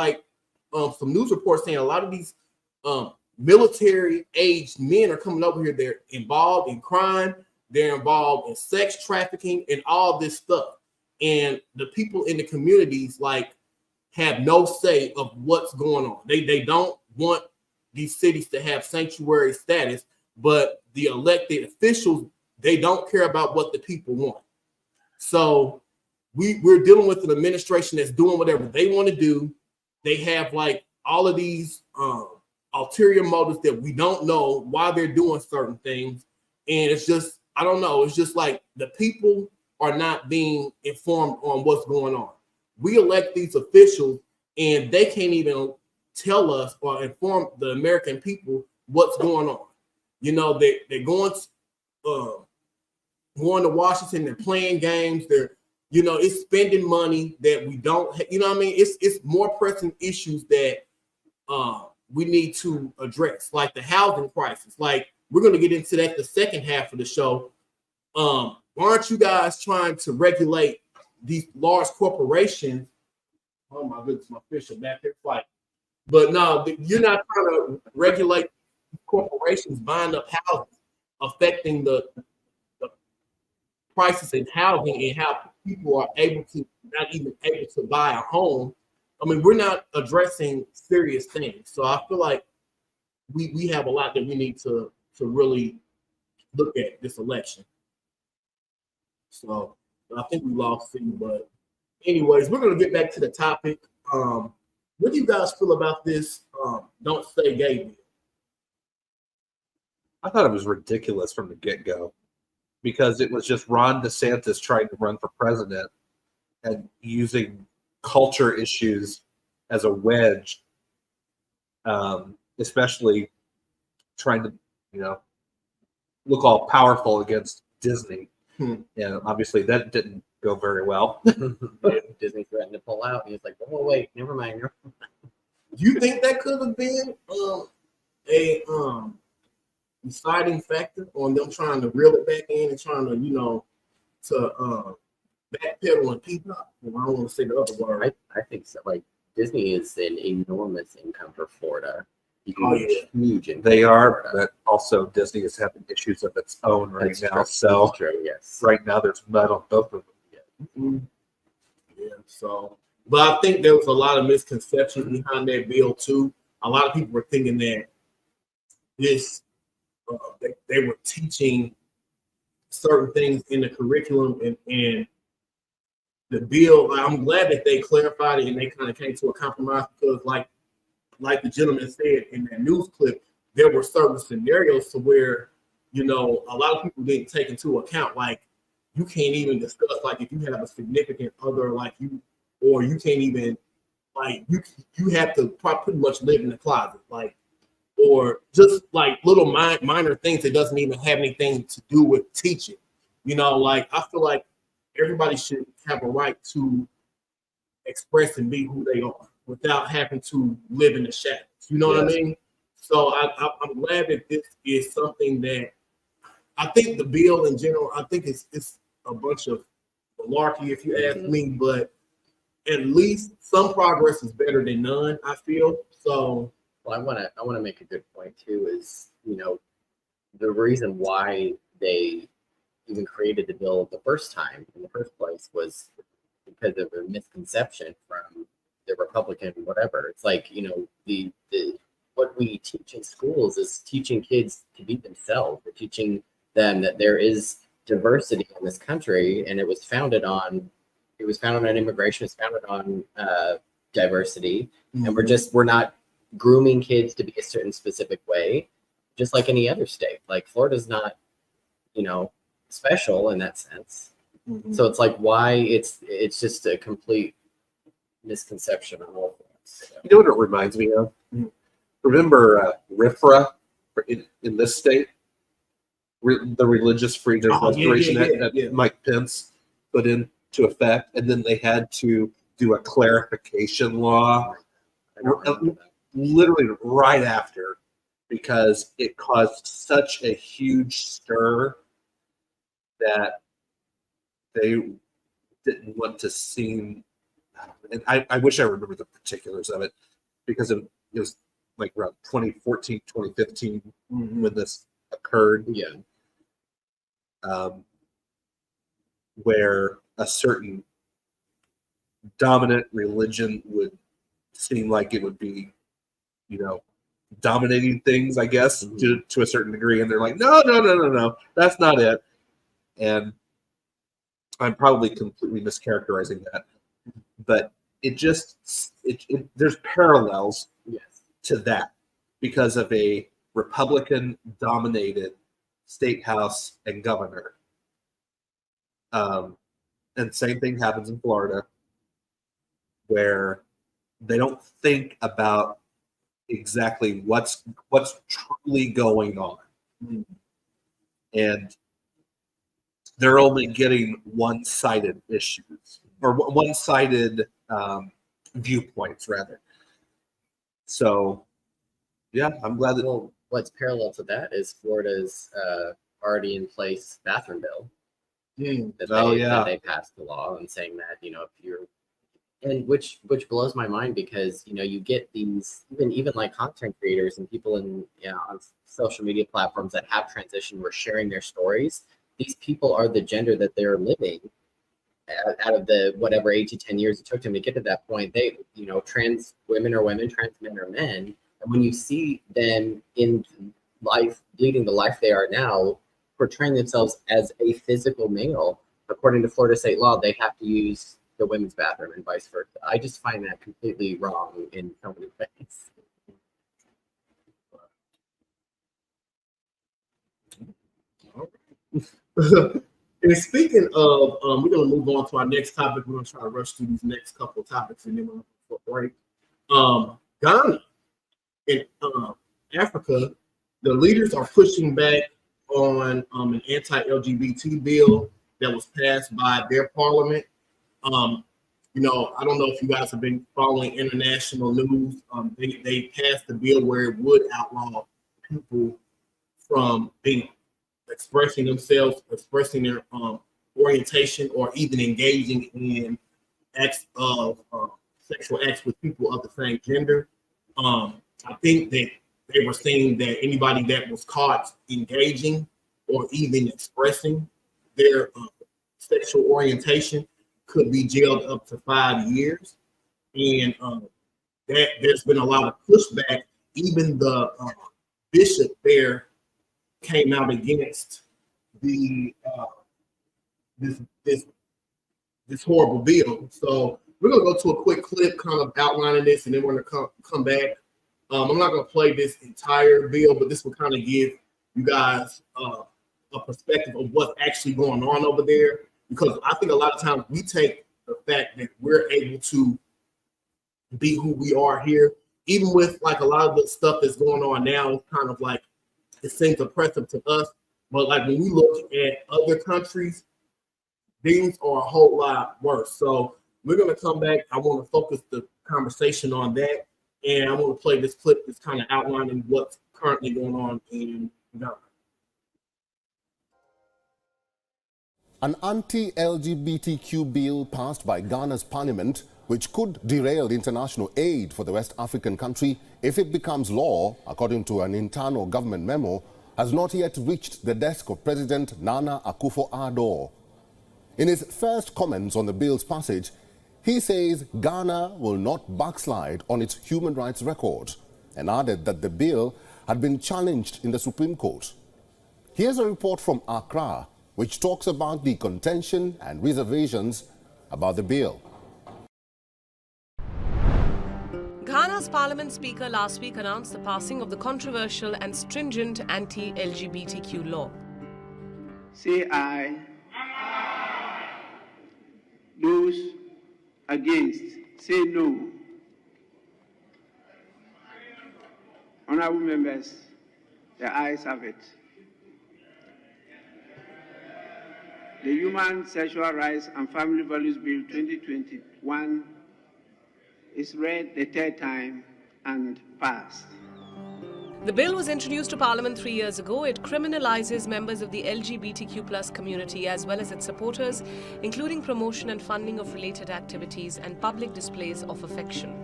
some news reports saying a lot of these military-aged men are coming over here. They're involved in crime. They're involved in sex trafficking and all this stuff. And the people in the communities have no say of what's going on. They don't want these cities to have sanctuary status, but the elected officials, they don't care about what the people want. So we're dealing with an administration that's doing whatever they want to do. They have all of these ulterior motives that we don't know why they're doing certain things. And it's just, I don't know. It's just like the people are not being informed on what's going on. We elect these officials and they can't even tell us or inform the American people what's going on. They're going to Washington, they're playing games, they're, it's spending money that we don't, it's more pressing issues that we need to address, like the housing crisis. We're going to get into that the second half of the show. Why aren't you guys trying to regulate these large corporations? Oh my goodness, my fish are back there fighting. But no, you're not trying to regulate corporations buying up houses, affecting the prices in housing and how people are not even able to buy a home. We're not addressing serious things. So I feel like we have a lot that we need to really look at this election. So I think we lost Steve, but anyways, we're going to get back to the topic. What do you guys feel about this Don't Say Gay bill? I thought it was ridiculous from the get-go, because it was just Ron DeSantis trying to run for president and using culture issues as a wedge, especially trying to, look all powerful against Disney. And obviously that didn't go very well. Disney threatened to pull out, and he was like, "Oh wait, never mind." Do you think that could have been a deciding factor on them trying to reel it back in and trying to, to backpedal on Peacock? I don't want to say the other word. I think so. Like, Disney is an enormous income for Florida. They Huge income for are, Florida. but also Disney is having issues of its own right That's now. true. So That's true, yes. right now there's mud on both of them. Yeah, so, but I think there was a lot of misconceptions behind that bill too. A lot of people were thinking that this, they were teaching certain things in the curriculum and the bill. I'm glad that they clarified it and they kind of came to a compromise because, like the gentleman said in that news clip, there were certain scenarios to where, a lot of people didn't take into account, like, you can't even discuss, like, if you have a significant other, like or you can't even, like, you have to pretty much live in the closet, like, or just like little minor things that doesn't even have anything to do with teaching. Like, I feel like everybody should have a right to express and be who they are without having to live in the shadows. You know what I mean? So I'm glad that this is something that I think the bill in general, I think it's a bunch of malarkey, if you ask me, but at least some progress is better than none, I feel. So, well, I want to make a good point too. Is the reason why they even created the bill the first time in the first place was because of a misconception from the Republican whatever. It's like the what we teach in schools is teaching kids to be themselves. We're teaching them that there is diversity in this country, and it was founded on immigration. It's founded on diversity, and we're not grooming kids to be a certain specific way, just like any other state. Like Florida's not, special in that sense. So it's like why it's just a complete misconception on all things. You know what it reminds me of? Remember RFRA in this state? The Religious Freedom Restoration that Mike Pence put into effect, and then they had to do a clarification law literally right after because it caused such a huge stir that they didn't want to seem. And I wish I remember the particulars of it because it was like around 2014, 2015 when this occurred. Yeah. Where a certain dominant religion would seem like it would be, dominating things, I guess, to a certain degree. And they're like, no, that's not it. And I'm probably completely mischaracterizing that. But there's parallels to that because of a Republican-dominated state house and governor. And same thing happens in Florida, where they don't think about exactly what's truly going on, and they're only getting one-sided issues or one-sided viewpoints, rather. So, yeah, I'm glad that. Well, what's parallel to that is Florida's already in place bathroom bill. That they passed the law and saying that if you're, and which blows my mind because you get these even like content creators and people in on social media platforms that have transitioned were sharing their stories. These people are the gender that they're living out of the whatever 8 to 10 years it took them to get to that point. They trans women are women, trans men are men, and when you see them in life leading the life they are now, portraying themselves as a physical male, according to Florida state law, they have to use the women's bathroom and vice versa. I just find that completely wrong in so many ways. And speaking of, we're going to move on to our next topic. We're going to try to rush through these next couple of topics and then we'll go for a break. Ghana in Africa, the leaders are pushing back on an anti-LGBT bill that was passed by their parliament. You know, I don't know if you guys have been following international news. They passed a bill where it would outlaw people from expressing themselves, expressing their orientation, or even engaging in acts of sexual acts with people of the same gender. I think that they were saying that anybody that was caught engaging or even expressing their sexual orientation could be jailed up to 5 years. And that there's been a lot of pushback. Even the bishop there came out against the this horrible bill. So we're gonna go to a quick clip, kind of outlining this, and then we're gonna come back. I'm not gonna play this entire bill, but this will kind of give you guys a perspective of what's actually going on over there. Because I think a lot of times we take the fact that we're able to be who we are here, even with like a lot of the stuff that's going on now, it's kind of like it seems oppressive to us. But like when we look at other countries, things are a whole lot worse. So we're gonna come back. I want to focus the conversation on that, and I want to play this clip that's kind of outlining what's currently going on in Ghana. An anti-LGBTQ bill passed by Ghana's parliament, which could derail international aid for the West African country if it becomes law, according to an internal government memo, has not yet reached the desk of President Nana Akufo-Addo. In his first comments on the bill's passage, he says Ghana will not backslide on its human rights record, and added that the bill had been challenged in the Supreme Court. Here's a report from Accra, which talks about the contention and reservations about the bill. Ghana's parliament speaker last week announced the passing of the controversial and stringent anti-LGBTQ law. Say aye. Those against, say no. Honorable members, the ayes have it. The Human Sexual Rights and Family Values Bill 2021 is read the third time and passed. The bill was introduced to Parliament 3 years ago. It criminalizes members of the LGBTQ+ community as well as its supporters, including promotion and funding of related activities and public displays of affection.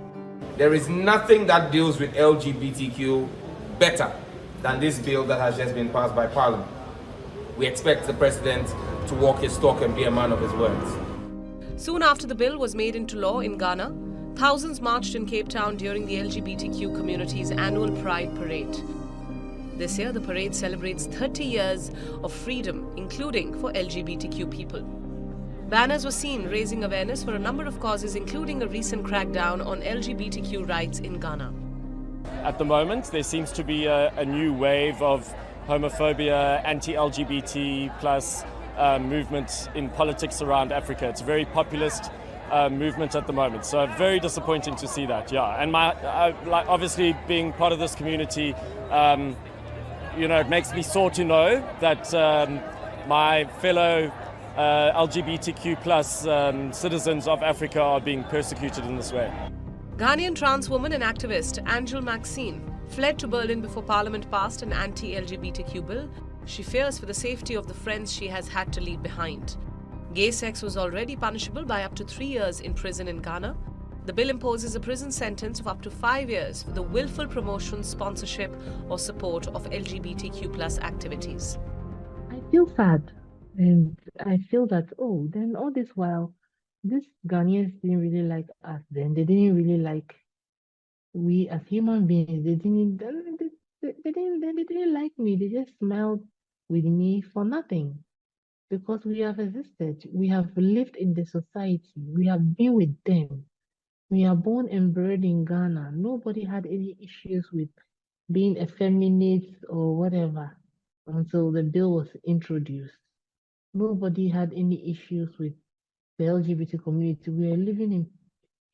There is nothing that deals with LGBTQ better than this bill that has just been passed by Parliament. We expect the President to walk his talk and be a man of his words. Soon after the bill was made into law in Ghana, thousands marched in Cape Town during the LGBTQ community's annual Pride Parade. This year, the parade celebrates 30 years of freedom, including for LGBTQ people. Banners were seen raising awareness for a number of causes, including a recent crackdown on LGBTQ rights in Ghana. At the moment, there seems to be a new wave of homophobia, anti-LGBT plus movement in politics around Africa. It's a very populist movement at the moment, so very disappointing to see that. Yeah, and like obviously being part of this community, it makes me sore to know that my fellow LGBTQ plus citizens of Africa are being persecuted in this way. Ghanaian trans woman and activist Angel Maxine fled to Berlin before Parliament passed an anti-LGBTQ bill. She fears for the safety of the friends she has had to leave behind. Gay sex was already punishable by up to 3 years in prison in Ghana. The bill imposes a prison sentence of up to 5 years for the willful promotion, sponsorship, or support of LGBTQ plus activities. I feel sad, and I feel that, then all this while, these Ghanaians didn't really like us then. They didn't really like we as human beings. They didn't like me. They just smiled with me for nothing. Because we have existed, we have lived in the society, we have been with them. We are born and bred in Ghana. Nobody had any issues with being effeminate or whatever until the bill was introduced. Nobody had any issues with the LGBT community. We are living in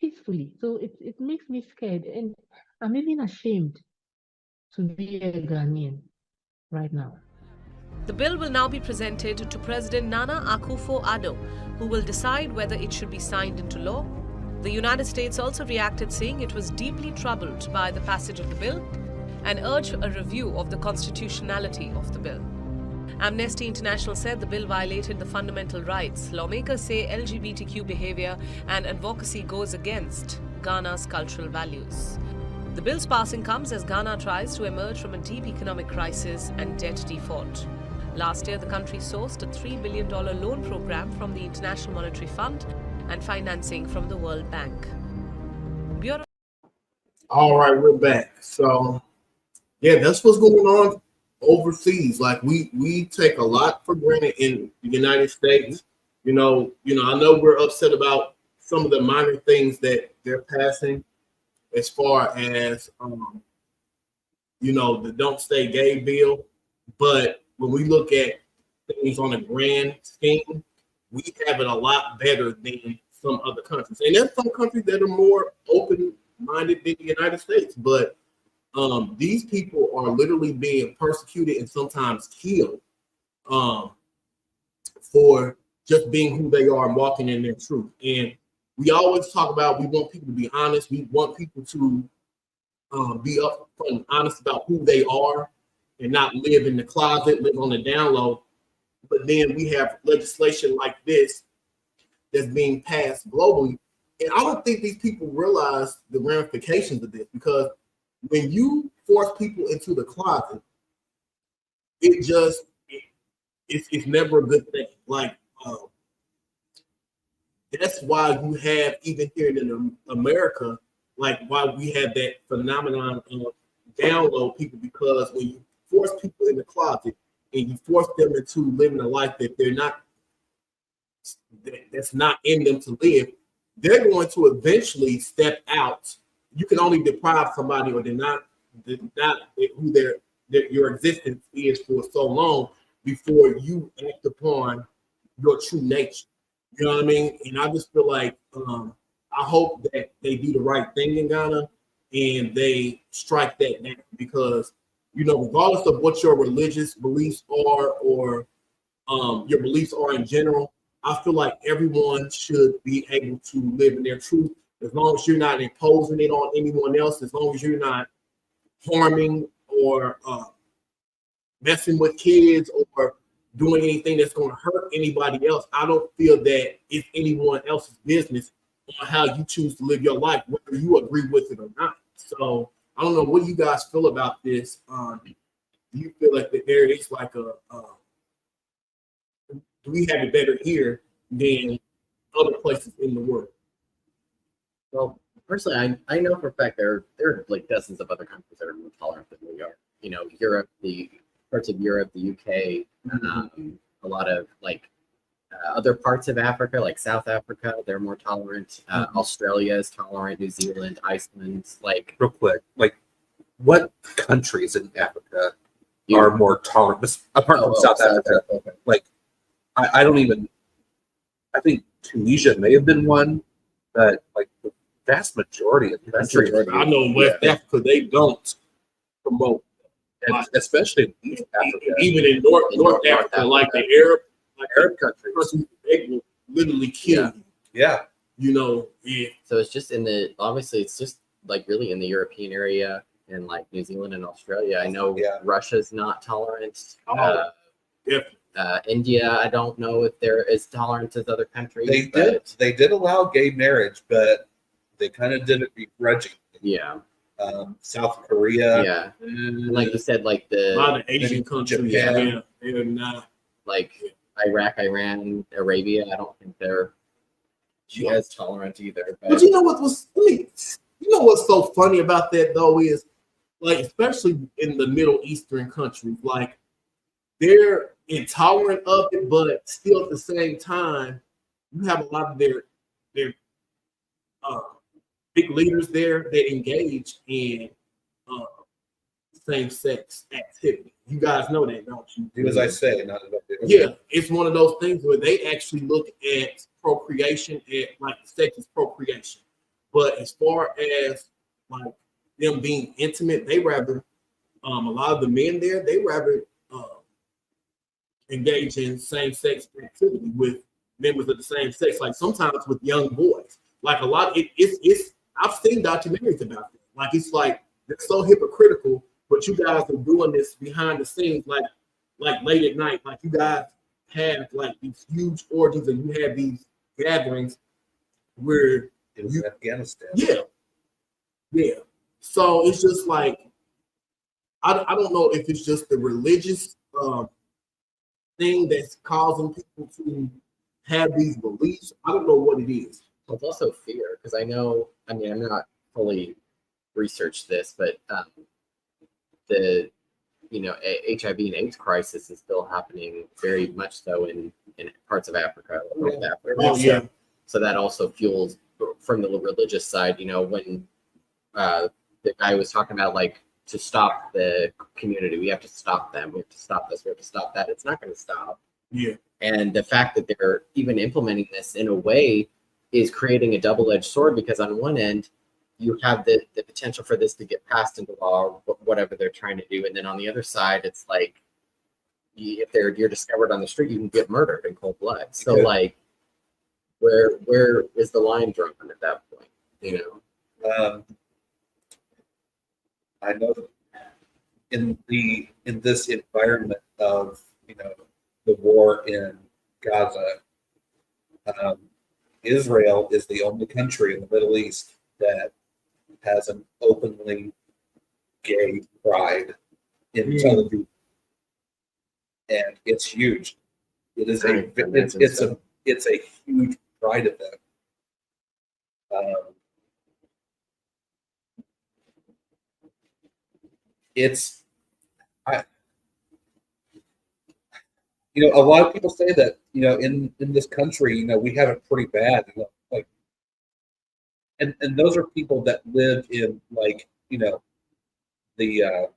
peacefully. So it makes me scared, and I'm even ashamed to be a Ghanaian right now. The bill will now be presented to President Nana Akufo-Addo, who will decide whether it should be signed into law. The United States also reacted, saying it was deeply troubled by the passage of the bill and urged a review of the constitutionality of the bill. Amnesty International said the bill violated the fundamental rights. Lawmakers say LGBTQ behavior and advocacy goes against Ghana's cultural values. The bill's passing comes as Ghana tries to emerge from a deep economic crisis and debt default. Last year, the country sourced a $3 billion loan program from the International Monetary Fund and financing from the World Bank. Bureau. All right, we're back. So, yeah, that's what's going on overseas. Like we take a lot for granted in the United States. You know, I know we're upset about some of the minor things that they're passing, as far as the Don't Stay Gay bill. But when we look at things on a grand scheme, we have it a lot better than some other countries. And there's some countries that are more open-minded than the United States. But these people are literally being persecuted and sometimes killed for just being who they are and walking in their truth. And we always talk about we want people to be honest. We want people to be upfront and honest about who they are and not live in the closet, live on the down low. But then we have legislation like this that's being passed globally. And I don't think these people realize the ramifications of this, because when you force people into the closet, it's never a good thing. Like, that's why you have, even here in America, like why we have that phenomenon of download people, because when you force people in the closet and you force them into living a life that that's not in them to live, they're going to eventually step out. You can only deprive somebody or deny who your existence is for so long before you act upon your true nature. You know what I mean? And I just feel like I hope that they do the right thing in Ghana and they strike that down, because regardless of what your religious beliefs are or your beliefs are in general, I feel like everyone should be able to live in their truth, as long as you're not imposing it on anyone else, as long as you're not harming or messing with kids or doing anything that's going to hurt anybody else. I don't feel that it's anyone else's business on how you choose to live your life, whether you agree with it or not. So I don't know, what do you guys feel about this? Do you feel like that there is like do we have it better here than other places in the world? Well, personally, I know for a fact there are like dozens of other countries that are more tolerant than we are. Europe, the parts of Europe, the UK, a lot of other parts of Africa, like South Africa, they're more tolerant. Australia is tolerant. New Zealand, Iceland, real quick, what countries in Africa are more tolerant, apart from South Africa? Okay. I don't even. I think Tunisia may have been one, but the vast majority of countries. I know West Africa, they don't promote, especially in East Africa, even in North Africa, like the Arab countries, they will literally kill you. Yeah. So it's just obviously it's just really in the European area and New Zealand and Australia. I know Russia's not tolerant. India, I don't know if they're as tolerant as other countries. They did allow gay marriage, but they kind of did it begrudgingly. Yeah. South Korea. Yeah. And like you said, a lot of Asian countries, they're not. Iraq, Iran, Arabia, I don't think they're as tolerant either. But you know what's so funny about that though is, especially in the Middle Eastern countries, they're intolerant of it, but still at the same time, you have a lot of their big leaders there that engage in same-sex activity. You guys know that, don't you? Do as I say, not as I do. Yeah, it's one of those things where they actually look at procreation at sex is procreation. But as far as them being intimate, they rather a lot of the men there, they rather engage in same-sex activity with members of the same sex. Like sometimes with young boys, like a lot. It's I've seen documentaries about it. Like it's like it's so hypocritical, but you guys are doing this behind the scenes, like late at night. Like you guys have like these huge orgies and you have these gatherings where in Afghanistan. Yeah. So it's just like I don't know if it's just the religious thing that's causing people to have these beliefs. I don't know what it is. Well, it's also fear, because I know, I mean, I'm not fully researched this, but the HIV and AIDS crisis is still happening very much so in parts of Africa. North Africa. Oh, yeah. So that also fuels from the religious side, when the guy was talking about like to stop the community, we have to stop them, we have to stop this, we have to stop that. It's not going to stop. Yeah. And the fact that they're even implementing this in a way is creating a double-edged sword, because on one end, you have the potential for this to get passed into law, whatever they're trying to do. And then on the other side, it's like, if you're discovered on the street, you can get murdered in cold blood. So like, where is the line drawn at that point? I know in this environment of the war in Gaza, Israel is the only country in the Middle East that has an openly gay pride in Tel Aviv, and it's huge. It is it's a huge pride event. A lot of people say that in this country we have it pretty bad, like, and those are people that live in like the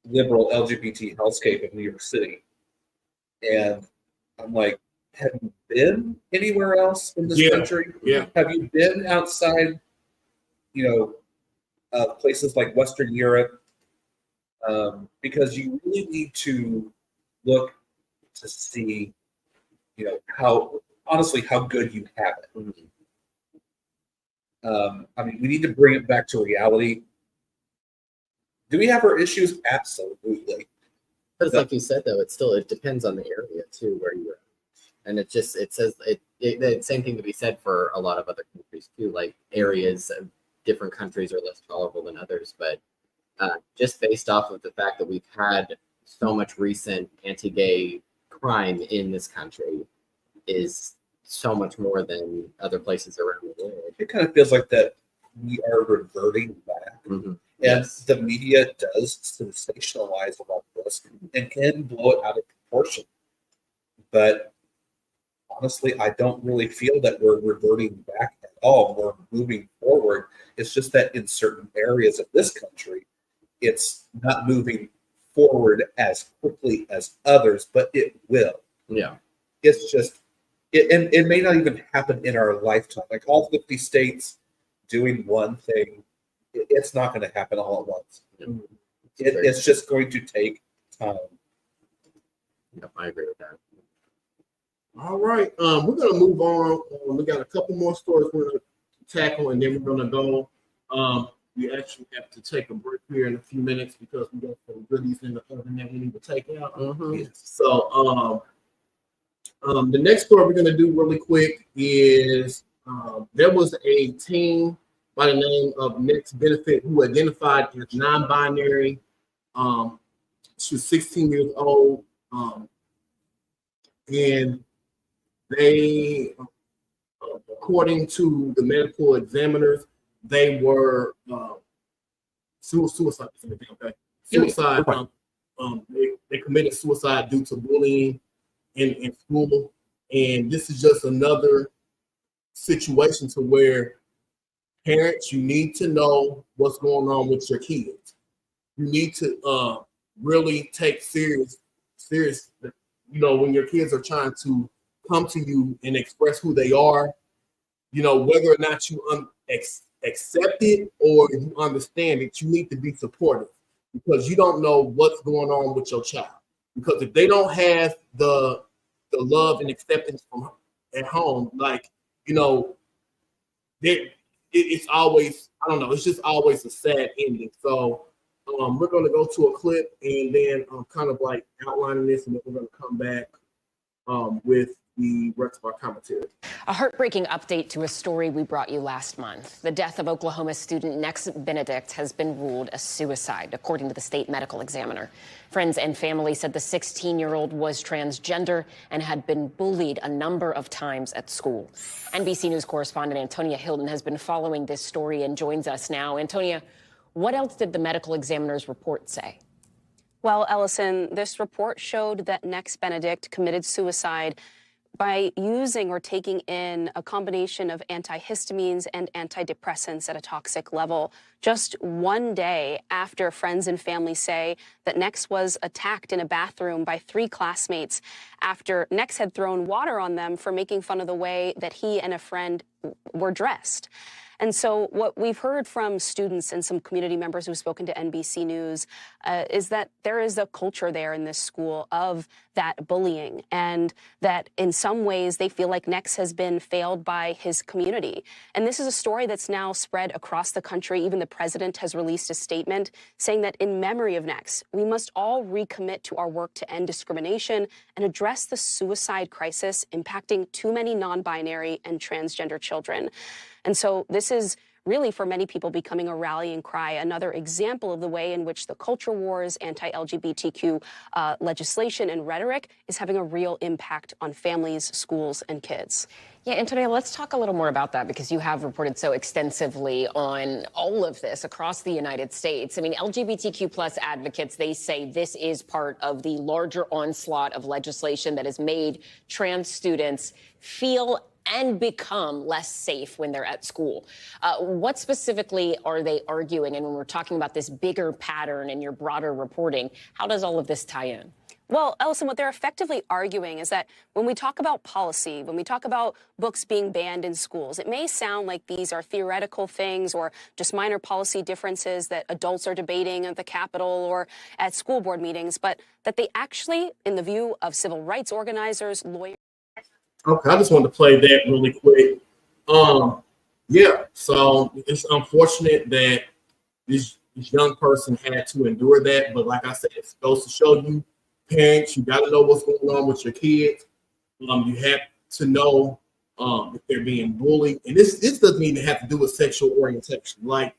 liberal LGBT hellscape of New York City, and I'm like, have you been anywhere else in this country? Yeah. Have you been outside places like Western Europe? Because you really need to look to see, how good you have it. I mean, we need to bring it back to reality. Do we have our issues? Absolutely. But it's like you said, though, it depends on the area too where you're at. And it says the same thing to be said for a lot of other countries too. Like areas of different countries are less tolerable than others, but just based off of the fact that we've had so much recent anti-gay crime in this country is so much more than other places around the world. It kind of feels like that we are reverting back. Mm-hmm. And the media does sensationalize about this and can blow it out of proportion. But honestly, I don't really feel that we're reverting back at all. We're moving forward. It's just that in certain areas of this country, it's not moving forward as quickly as others, but it will. Yeah. It's just, it may not even happen in our lifetime. Like all 50 states doing one thing, it's not going to happen all at once. It's just going to take time. Yep, I agree with that. All right. We're going to move on. We got a couple more stories we're going to tackle, and then we're going to go. We actually have to take a break here in a few minutes because we got some goodies in the oven that we need to take out. So the next story we're going to do really quick is there was a teen by the name of Nex Benedict who identified as non-binary. She was 16 years old, and they, according to the medical examiners, they were suicide. Okay, suicide. They committed suicide due to bullying in school, and this is just another situation to where parents, you need to know what's going on with your kids. You need to really take serious. When your kids are trying to come to you and express who they are, whether or not you accept it or you understand it, you need to be supportive because you don't know what's going on with your child. Because if they don't have the the love and acceptance from at home. Like, you know, it's always, I don't know, it's just always a sad ending. So we're going to go to a clip and then kind of like outlining this, and then we're going to come back with the rest of our commentary. A heartbreaking update to a story we brought you last month. The death of Oklahoma student Nex Benedict has been ruled a suicide, according to the state medical examiner. Friends and family said the 16-year-old was transgender and had been bullied a number of times at school. NBC News correspondent Antonia Hilton has been following this story and joins us now. Antonia, what else did the medical examiner's report say? Well, Ellison, this report showed that Nex Benedict committed suicide by using or taking in a combination of antihistamines and antidepressants at a toxic level, just one day after friends and family say that Nex was attacked in a bathroom by 3 classmates after Nex had thrown water on them for making fun of the way that he and a friend were dressed. And so what we've heard from students and some community members who've spoken to NBC News is that there is a culture there in this school of that bullying, and that in some ways they feel like Nex has been failed by his community. And this is a story that's now spread across the country. Even the president has released a statement saying that in memory of Nex, we must all recommit to our work to end discrimination and address the suicide crisis impacting too many non-binary and transgender children. And so this is really, for many people, becoming a rallying cry, another example of the way in which the culture wars, anti-LGBTQ legislation and rhetoric is having a real impact on families, schools, and kids. Yeah, Antonia, let's talk a little more about that, because you have reported so extensively on all of this across the United States. I mean, LGBTQ plus advocates, they say this is part of the larger onslaught of legislation that has made trans students feel and become less safe when they're at school. What specifically are they arguing? And when we're talking about this bigger pattern in your broader reporting, how does all of this tie in? Well, Ellison, what they're effectively arguing is that when we talk about policy, when we talk about books being banned in schools, it may sound like these are theoretical things or just minor policy differences that adults are debating at the Capitol or at school board meetings, but that they actually, in the view of civil rights organizers, lawyers. Okay, I just wanted to play that really quick. Yeah, so it's unfortunate that this young person had to endure that, but like I said, it goes to show you, parents, you got to know what's going on with your kids. You have to know if they're being bullied, and this doesn't even have to do with sexual orientation. Like,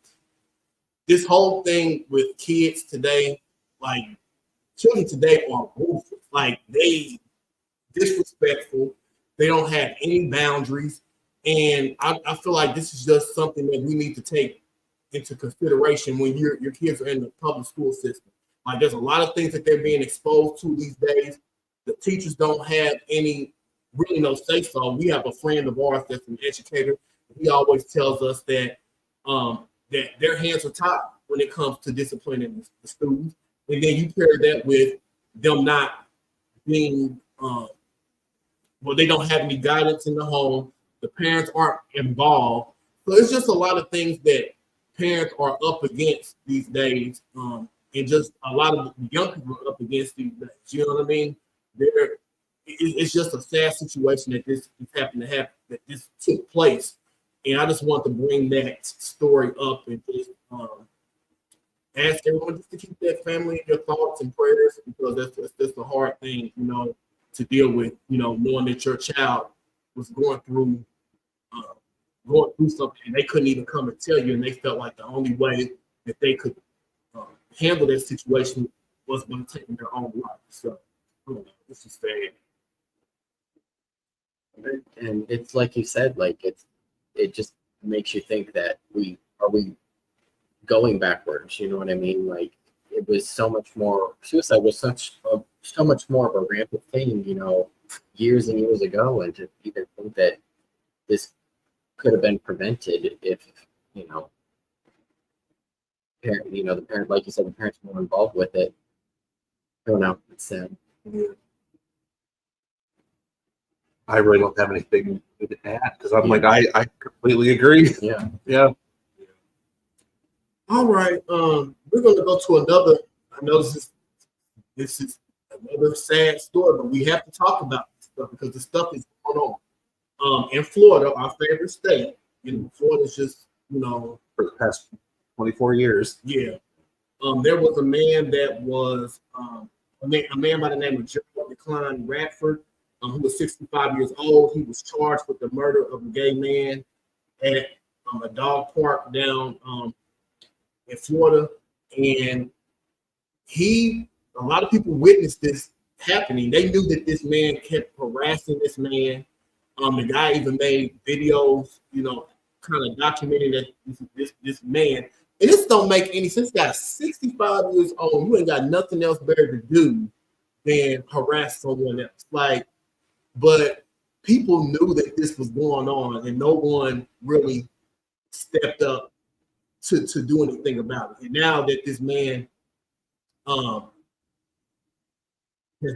this whole thing with kids today, like, children today are ruthless. Like, they disrespectful. They don't have any boundaries. And I feel like this is just something that we need to take into consideration when your kids are in the public school system. Like, there's a lot of things that they're being exposed to these days. The teachers don't have really no say so. We have a friend of ours that's an educator. He always tells us that that their hands are tied when it comes to disciplining the students. And then you pair that with them not being they don't have any guidance in the home. The parents aren't involved. So it's just a lot of things that parents are up against these days. And just a lot of young people are up against these days. You know what I mean? It's just a sad situation that this happened to happen, that this took place. And I just want to bring that story up and just ask everyone just to keep that family in your thoughts and prayers, because that's a hard thing, to deal with, knowing that your child was going through something and they couldn't even come and tell you, and they felt like the only way that they could handle that situation was by taking their own life. So, this is sad. And it's like you said, like it just makes you think that are we going backwards? You know what I mean? Like, it was so much more. Suicide was so much more of a rampant thing, years and years ago, and to even think that this could have been prevented if, the parent, like you said, the parents were more involved with it. I don't know. It's sad. Yeah. I really don't have anything to add, because I'm like, I completely agree. Yeah. Yeah. All right. We're going to go to another. I know this is another sad story, but we have to talk about this. stuff because the stuff is going on. In Florida, our favorite state, Florida's just, for the past 24 years. Yeah. There was a man that was a man by the name of Gerald Declan Radford, who was 65 years old. He was charged with the murder of a gay man at a dog park down in Florida. And a lot of people witnessed this happening. They knew that this man kept harassing this man. The guy even made videos, kind of documenting that this man. And this don't make any sense. This guy's 65 years old. You ain't got nothing else better to do than harass someone else. But people knew that this was going on, and no one really stepped up to do anything about it. And now that this man has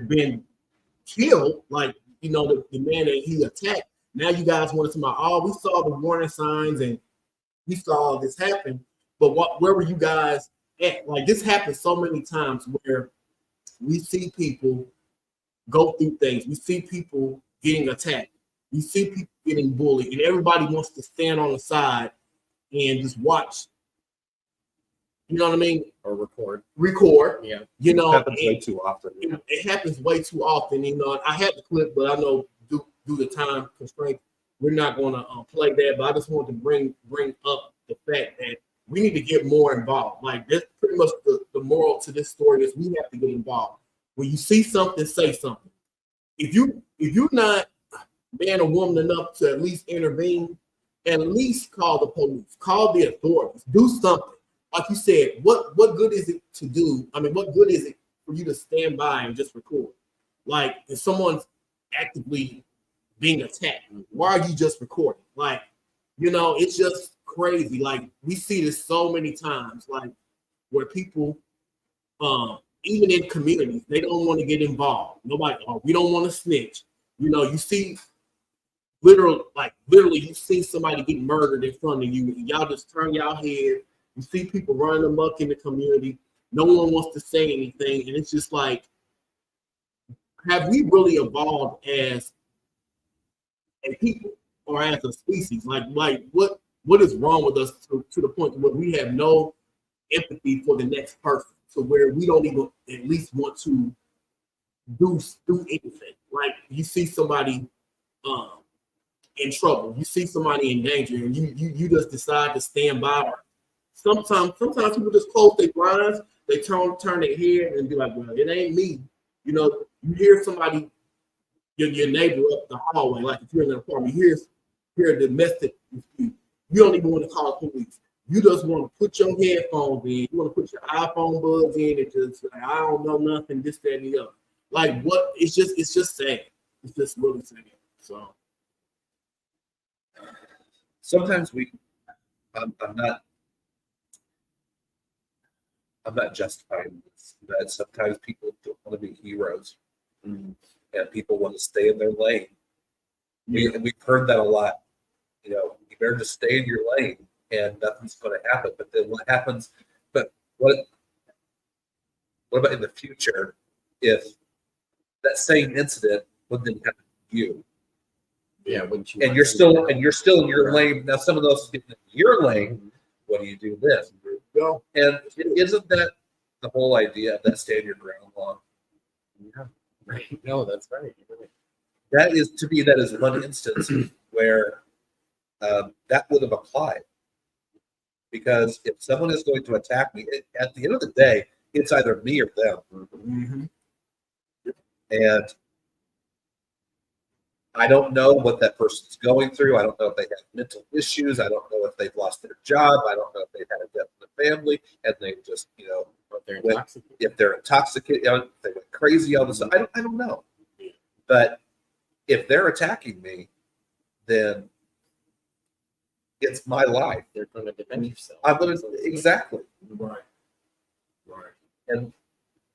been killed, the man that he attacked, now you guys want to say, we saw the warning signs and we saw all this happen. But where were you guys at? This happens so many times where we see people go through things. We see people getting attacked. We see people getting bullied, and everybody wants to stand on the side and just watch. You know what I mean? Or record. Yeah. It happens way too often. It happens way too often. I had the clip, but I know due to time constraints, we're not going to play that. But I just wanted to bring up the fact that we need to get more involved. That's pretty much the moral to this story is we have to get involved. When you see something, say something. If you're not man or woman enough to at least intervene, at least call the police, call the authorities, do something. Like you said, what good is it to do? I mean, what good is it for you to stand by and just record? If someone's actively being attacked, why are you just recording? It's just crazy. We see this so many times, where people, even in communities, they don't want to get involved. We don't want to snitch. You see literally you see somebody get murdered in front of you, and y'all just turn y'all head. You see people running amok in the community. No one wants to say anything, and it's just have we really evolved as a people or as a species? What is wrong with us to the point where we have no empathy for the next person, to where we don't even at least want to do anything? You see somebody in trouble, you see somebody in danger, and you just decide to stand by. Sometimes people just close their blinds, they turn their head and be like, well, it ain't me. You hear somebody, your neighbor up the hallway, if you're in an apartment, you hear a domestic dispute. You don't even want to call the police. You just want to put your headphones in. You want to put your iPhone buds in and just I don't know nothing, this, that, and the other. It's just sad. It's just really sad. So sometimes I'm not justifying this, but sometimes people don't want to be heroes, and people want to stay in their lane. We've heard that a lot. You better just stay in your lane, and nothing's going to happen. But then what happens? But what about in the future if that same incident would then happen to you? Yeah, and you're still in your lane. Now someone else is getting in your lane. What do you do then? And isn't that the whole idea of that stand your ground law? Yeah, right. No, that's right. That is one instance where that would have applied. Because if someone is going to attack me, at the end of the day, it's either me or them. Mm-hmm. And I don't know what that person's going through. I don't know if they have mental issues. I don't know if they've lost their job. I don't know if they've had a death in the family and they just, if they're intoxicated, if they went crazy all of a sudden. I don't know. But if they're attacking me, then it's my life. They're going to defend yourself. Exactly. Right. And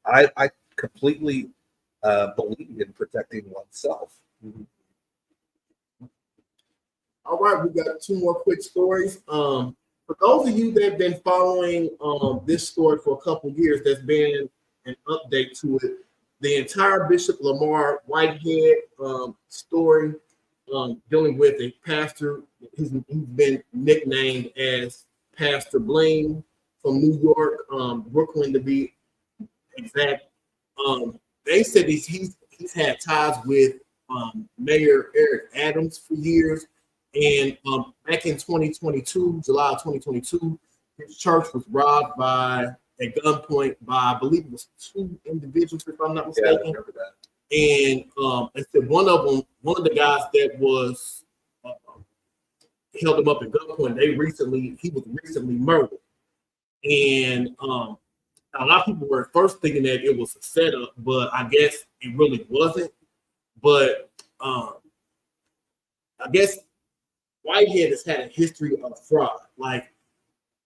I completely believe in protecting oneself. Mm-hmm. All right, we got two more quick stories. For those of you that have been following this story for a couple of years, there's been an update to it. the entire Bishop Lamar Whitehead story dealing with a pastor. He's been nicknamed as Pastor Bling from New York, Brooklyn to be exact. They said he's had ties with Mayor Eric Adams for years. And back in 2022, July 2022, his church was robbed at gunpoint by, I believe it was 2 individuals, if I'm not mistaken. Yeah, I remember that. And I said one of the guys that was held him up at gunpoint, he was recently murdered. And a lot of people were first thinking that it was a setup, but I guess it really wasn't. But I guess Whitehead has had a history of fraud. Like,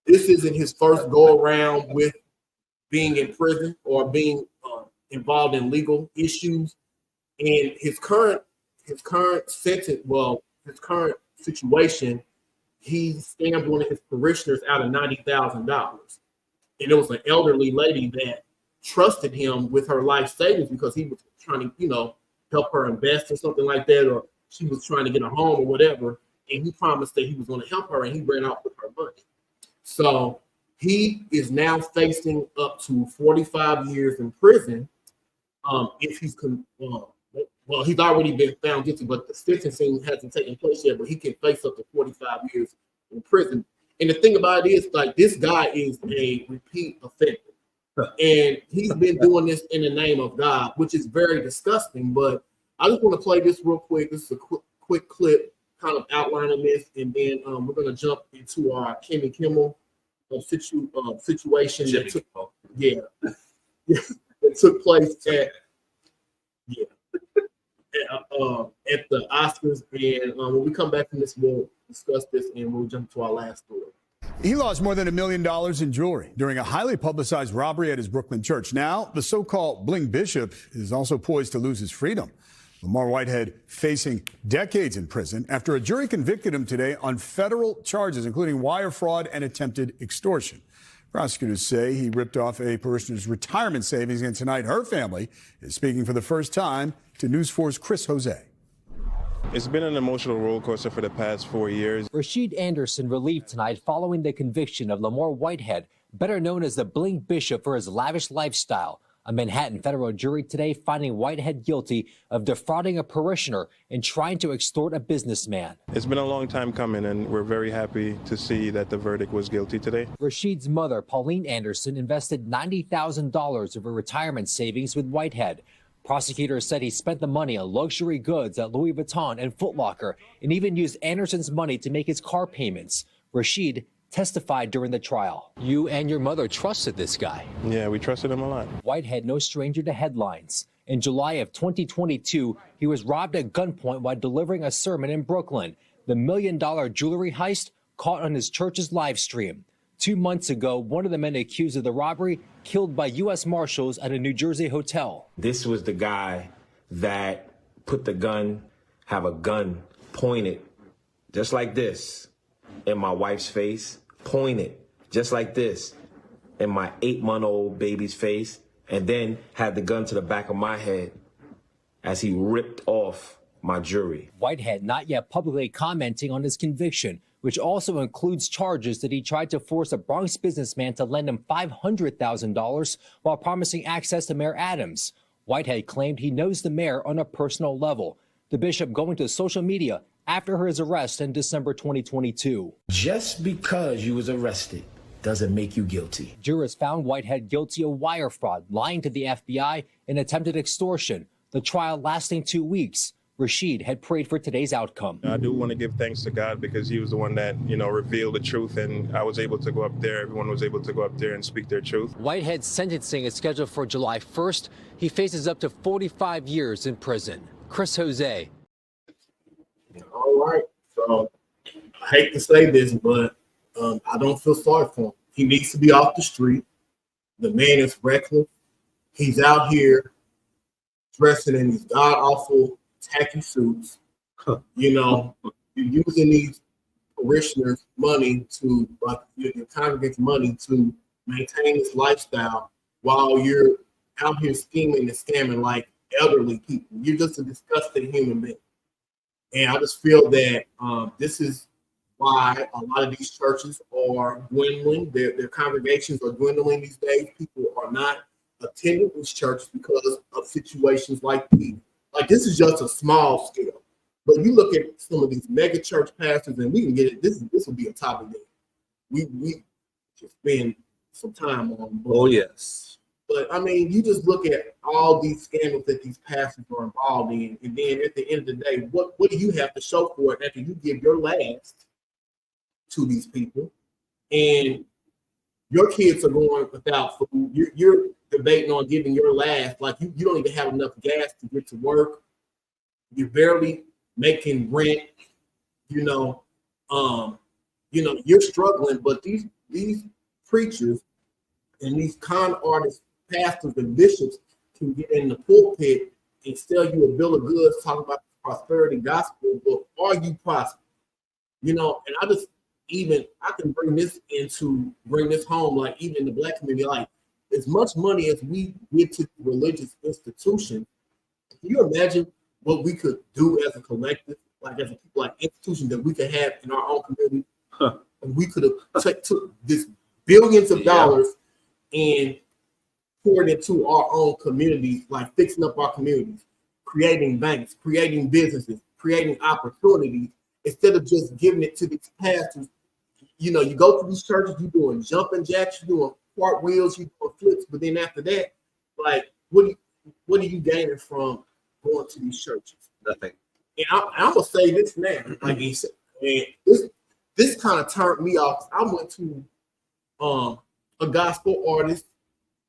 this isn't his first go around with being in prison or being involved in legal issues. And his current sentence, his current situation, he scammed one of his parishioners out of $90,000. And it was an elderly lady that trusted him with her life savings because he was trying to, help her invest or something like that, or she was trying to get a home or whatever. And he promised that he was going to help her, and he ran off with her money. So he is now facing up to 45 years in prison. If he's he's already been found guilty, but the sentencing hasn't taken place yet. But he can face up to 45 years in prison. And the thing about it is, like, this guy is a repeat offender, and he's been doing this in the name of God, which is very disgusting. But I just want to play this real quick. This is a quick clip, kind of outlining this, and then we're going to jump into our Kimmel situation that took place at the Oscars. And when we come back from this, we'll discuss this, and we'll jump to our last story. He lost more than $1 million in jewelry during a highly publicized robbery at his Brooklyn church. Now, the so-called Bling Bishop is also poised to lose his freedom. Lamar Whitehead facing decades in prison after a jury convicted him today on federal charges, including wire fraud and attempted extortion. Prosecutors say he ripped off a parishioner's retirement savings, and tonight her family is speaking for the first time to News 4's Chris Jose. It's been an emotional roller coaster for the past 4 years. Rashid Anderson relieved tonight following the conviction of Lamar Whitehead, better known as the Bling Bishop, for his lavish lifestyle. A Manhattan federal jury today finding Whitehead guilty of defrauding a parishioner and trying to extort a businessman. It's been a long time coming, and we're very happy to see that the verdict was guilty today. Rashid's mother, Pauline Anderson, invested $90,000 of her retirement savings with Whitehead. Prosecutors said he spent the money on luxury goods at Louis Vuitton and Foot Locker, and even used Anderson's money to make his car payments. Rashid testified during the trial. You and your mother trusted this guy. Yeah, we trusted him a lot. Whitehead, no stranger to headlines. In July of 2022, he was robbed at gunpoint while delivering a sermon in Brooklyn. The $1 million jewelry heist caught on his church's live stream. 2 months ago, one of the men accused of the robbery killed by U.S. Marshals at a New Jersey hotel. This was the guy that put have a gun pointed just like this in my wife's face, pointed just like this in my 8-month-old baby's face, and then had the gun to the back of my head as he ripped off my jewelry. Whitehead not yet publicly commenting on his conviction, which also includes charges that he tried to force a Bronx businessman to lend him $500,000 while promising access to Mayor Adams. Whitehead claimed he knows the mayor on a personal level. The bishop going to social media after his arrest in December 2022. Just because you was arrested doesn't make you guilty. Jurors found Whitehead guilty of wire fraud, lying to the FBI, and attempted extortion. The trial lasting 2 weeks. Rashid had prayed for today's outcome. I do want to give thanks to God because he was the one that, revealed the truth, and I was able to go up there. Everyone was able to go up there and speak their truth. Whitehead's sentencing is scheduled for July 1st. He faces up to 45 years in prison. Chris Jose. All right. So I hate to say this, but I don't feel sorry for him. He needs to be off the street. The man is reckless. He's out here dressing in these god-awful tacky suits. You're using these parishioners' money to, your congregants' money to maintain this lifestyle while you're out here scheming and scamming like elderly people. You're just a disgusting human being. And I just feel that this is why a lot of these churches are dwindling. Their congregations are dwindling these days. People are not attending these churches because of situations like these. Like, this is just a small scale. But you look at some of these mega church pastors, and we can get it. This will be a topic that we should spend some time on. Oh, yes. But I mean, you just look at all these scandals that these pastors are involved in, and then at the end of the day, what do you have to show for it after you give your last to these people, and your kids are going without food? You're debating on giving your last, like you don't even have enough gas to get to work. You're barely making rent. You're struggling. But these preachers and these con artists, pastors and bishops can get in the pulpit and sell you a bill of goods, talking about the prosperity gospel, but are you prosperous? And I can bring this home, like even in the Black community, like as much money as we give to religious institutions, can you imagine what we could do as a collective, like as a people, like institutions that we could have in our own community? And we could have took this billions of dollars and poured into our own communities, like fixing up our communities, creating banks, creating businesses, creating opportunities, instead of just giving it to these pastors. You go to these churches, you're doing jumping jacks, you're doing cartwheels, you're doing flips, but then after that, like, what are you gaining from going to these churches? Nothing. And I'm gonna say this now, like he said, and this kind of turned me off. I went to a gospel artist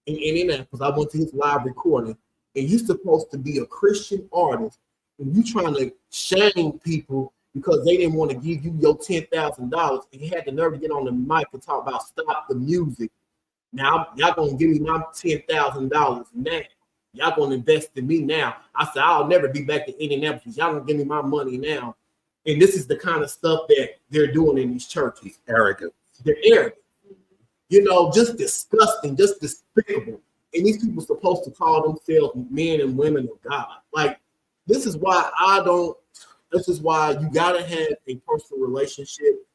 in Indianapolis. I went to his live recording, and you're supposed to be a Christian artist, and you trying to shame people because they didn't want to give you your $10,000, and he had the nerve to get on the mic and talk about stop the music. Now y'all gonna give me my $10,000 now. Y'all gonna invest in me now. I said I'll never be back to Indianapolis. Y'all gonna give me my money now. And this is the kind of stuff that they're doing in these churches. Arrogant. They're arrogant. Just disgusting, just despicable. And these people are supposed to call themselves men and women of God. Like, this is why you gotta have a personal relationship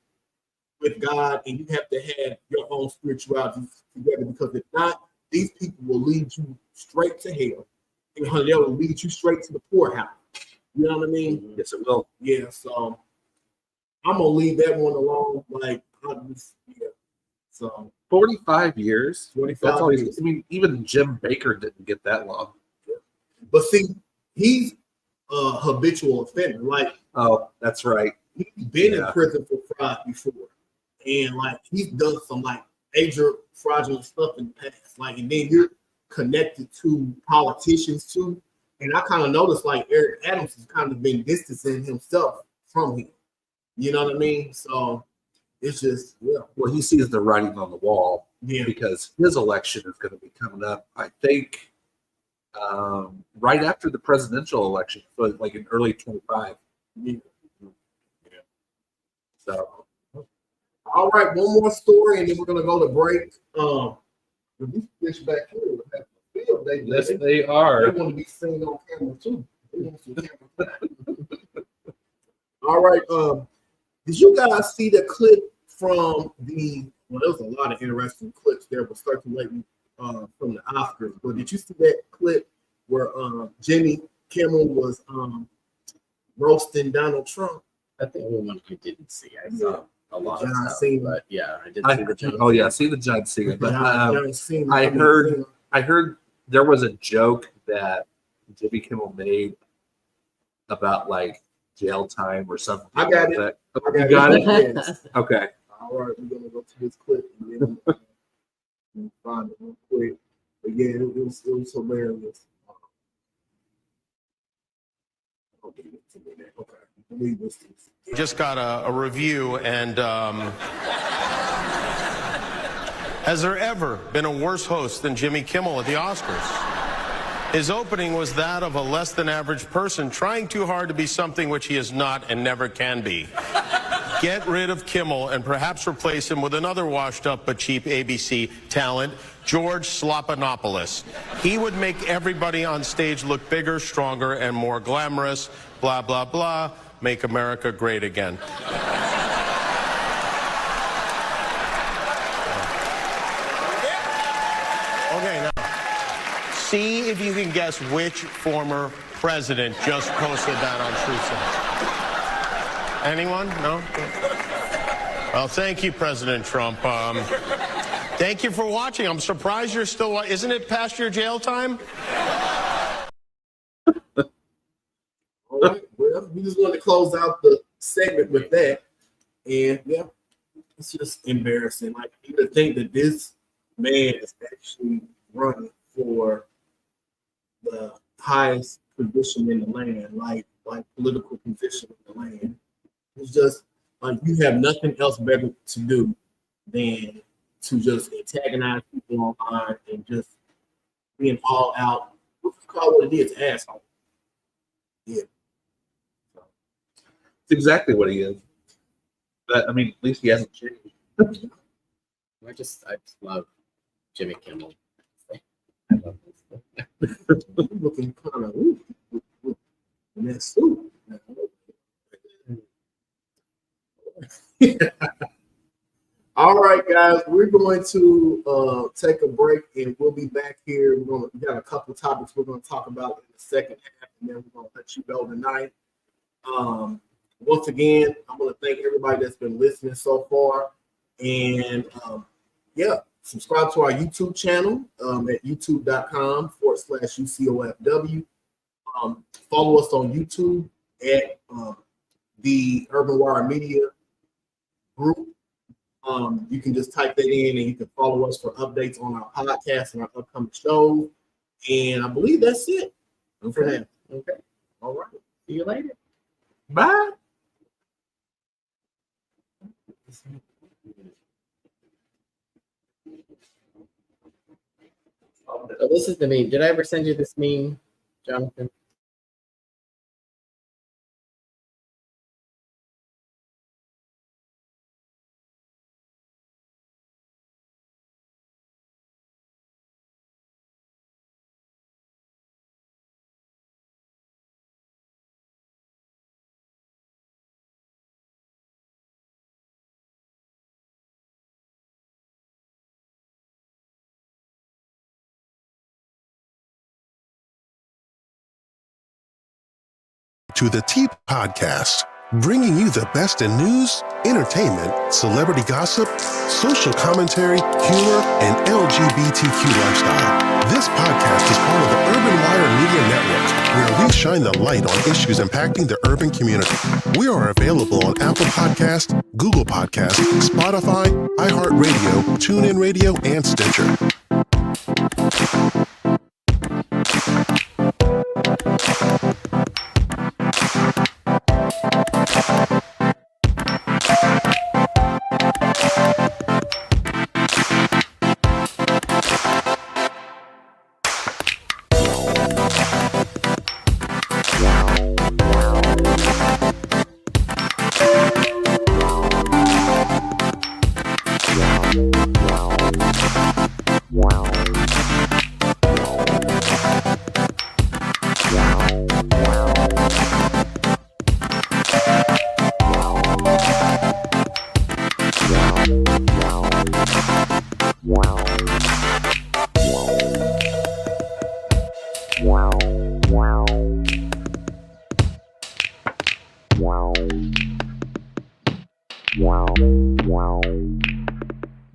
with God, and you have to have your own spirituality together, because if not, these people will lead you straight to hell. And they will lead you straight to the poorhouse. You know what I mean? Yes, it will. Yeah, so I'm gonna leave that one alone. Like, so 45 years. 45 That's all years. I mean, even Jim Baker didn't get that long. Yeah. But see, he's a habitual offender. Like, oh, that's right. He's been in prison for fraud before, and like he's done some like major fraudulent stuff in the past. Like, and then you're connected to politicians too. And I kind of noticed like Eric Adams has kind of been distancing himself from him. You know what I mean? So it's just, well, he sees the writing on the wall, because his election is going to be coming up, I think, right after the presidential election, so like in early 25. Yeah. So, all right, one more story, and then we're gonna go to break. These fish back here have a field day. Yes, they are. They want to be seen on camera too. All right. Did you guys see the clip from the? Well, there was a lot of interesting clips there, but circulating from the Oscars. But did you see that clip where Jimmy Kimmel was roasting Donald Trump? I think one I didn't see. I saw a lot of John stuff, Cena. but yeah, I did see the John. Yeah, see the John Cena. But John Cena. I heard there was a joke that Jimmy Kimmel made about like jail time or something. I got like it. That. You got it? Okay. All right, we're gonna go to this clip and then find it real quick. But yeah, it was hilarious. Okay. Just got a review, and has there ever been a worse host than Jimmy Kimmel at the Oscars? His opening was that of a less than average person trying too hard to be something which he is not and never can be. get rid of Kimmel and perhaps replace him with another washed up but cheap ABC talent, George Slopanopoulos. He would make everybody on stage look bigger, stronger, and more glamorous. Blah, blah, blah. Make America great again. Okay, now, see if you can guess which former president just posted that on Truth Sense. Anyone? No? Well, thank you, President Trump. Thank you for watching. I'm surprised you're still watching. Isn't it past your jail time? All right. Well, we just wanted to close out the segment with that. And, yeah, it's just embarrassing. Like, you to think that this man is actually running for the highest position in the land, like political position in the land. It's just like you have nothing else better to do than to just antagonize people online and just being all out. What you call what it is, asshole. Yeah. It's exactly what he is. But I mean, at least he hasn't changed. I just love Jimmy Kimmel. I love this. Looking kind of in that suit. All right, guys, we're going to take a break and we'll be back here. We got a couple topics we're going to talk about in the second half, and then we're going to let you go tonight. Once again, I'm going to thank everybody that's been listening so far. And yeah, subscribe to our YouTube channel at youtube.com/UCOFW. Follow us on YouTube at the Urban Wire Media group. You can just type that in and you can follow us for updates on our podcast and our upcoming shows. And I believe that's it for now. Okay. All right. See you later. Bye. So this is the meme. Did I ever send you this meme, Jonathan? To the T Podcast, bringing you the best in news, entertainment, celebrity gossip, social commentary, humor, and LGBTQ lifestyle. This podcast is part of the Urban Wire Media Network, where we shine the light on issues impacting the urban community. We are available on Apple Podcasts, Google Podcasts, Spotify, iHeartRadio, TuneIn Radio, and Stitcher.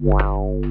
Wow.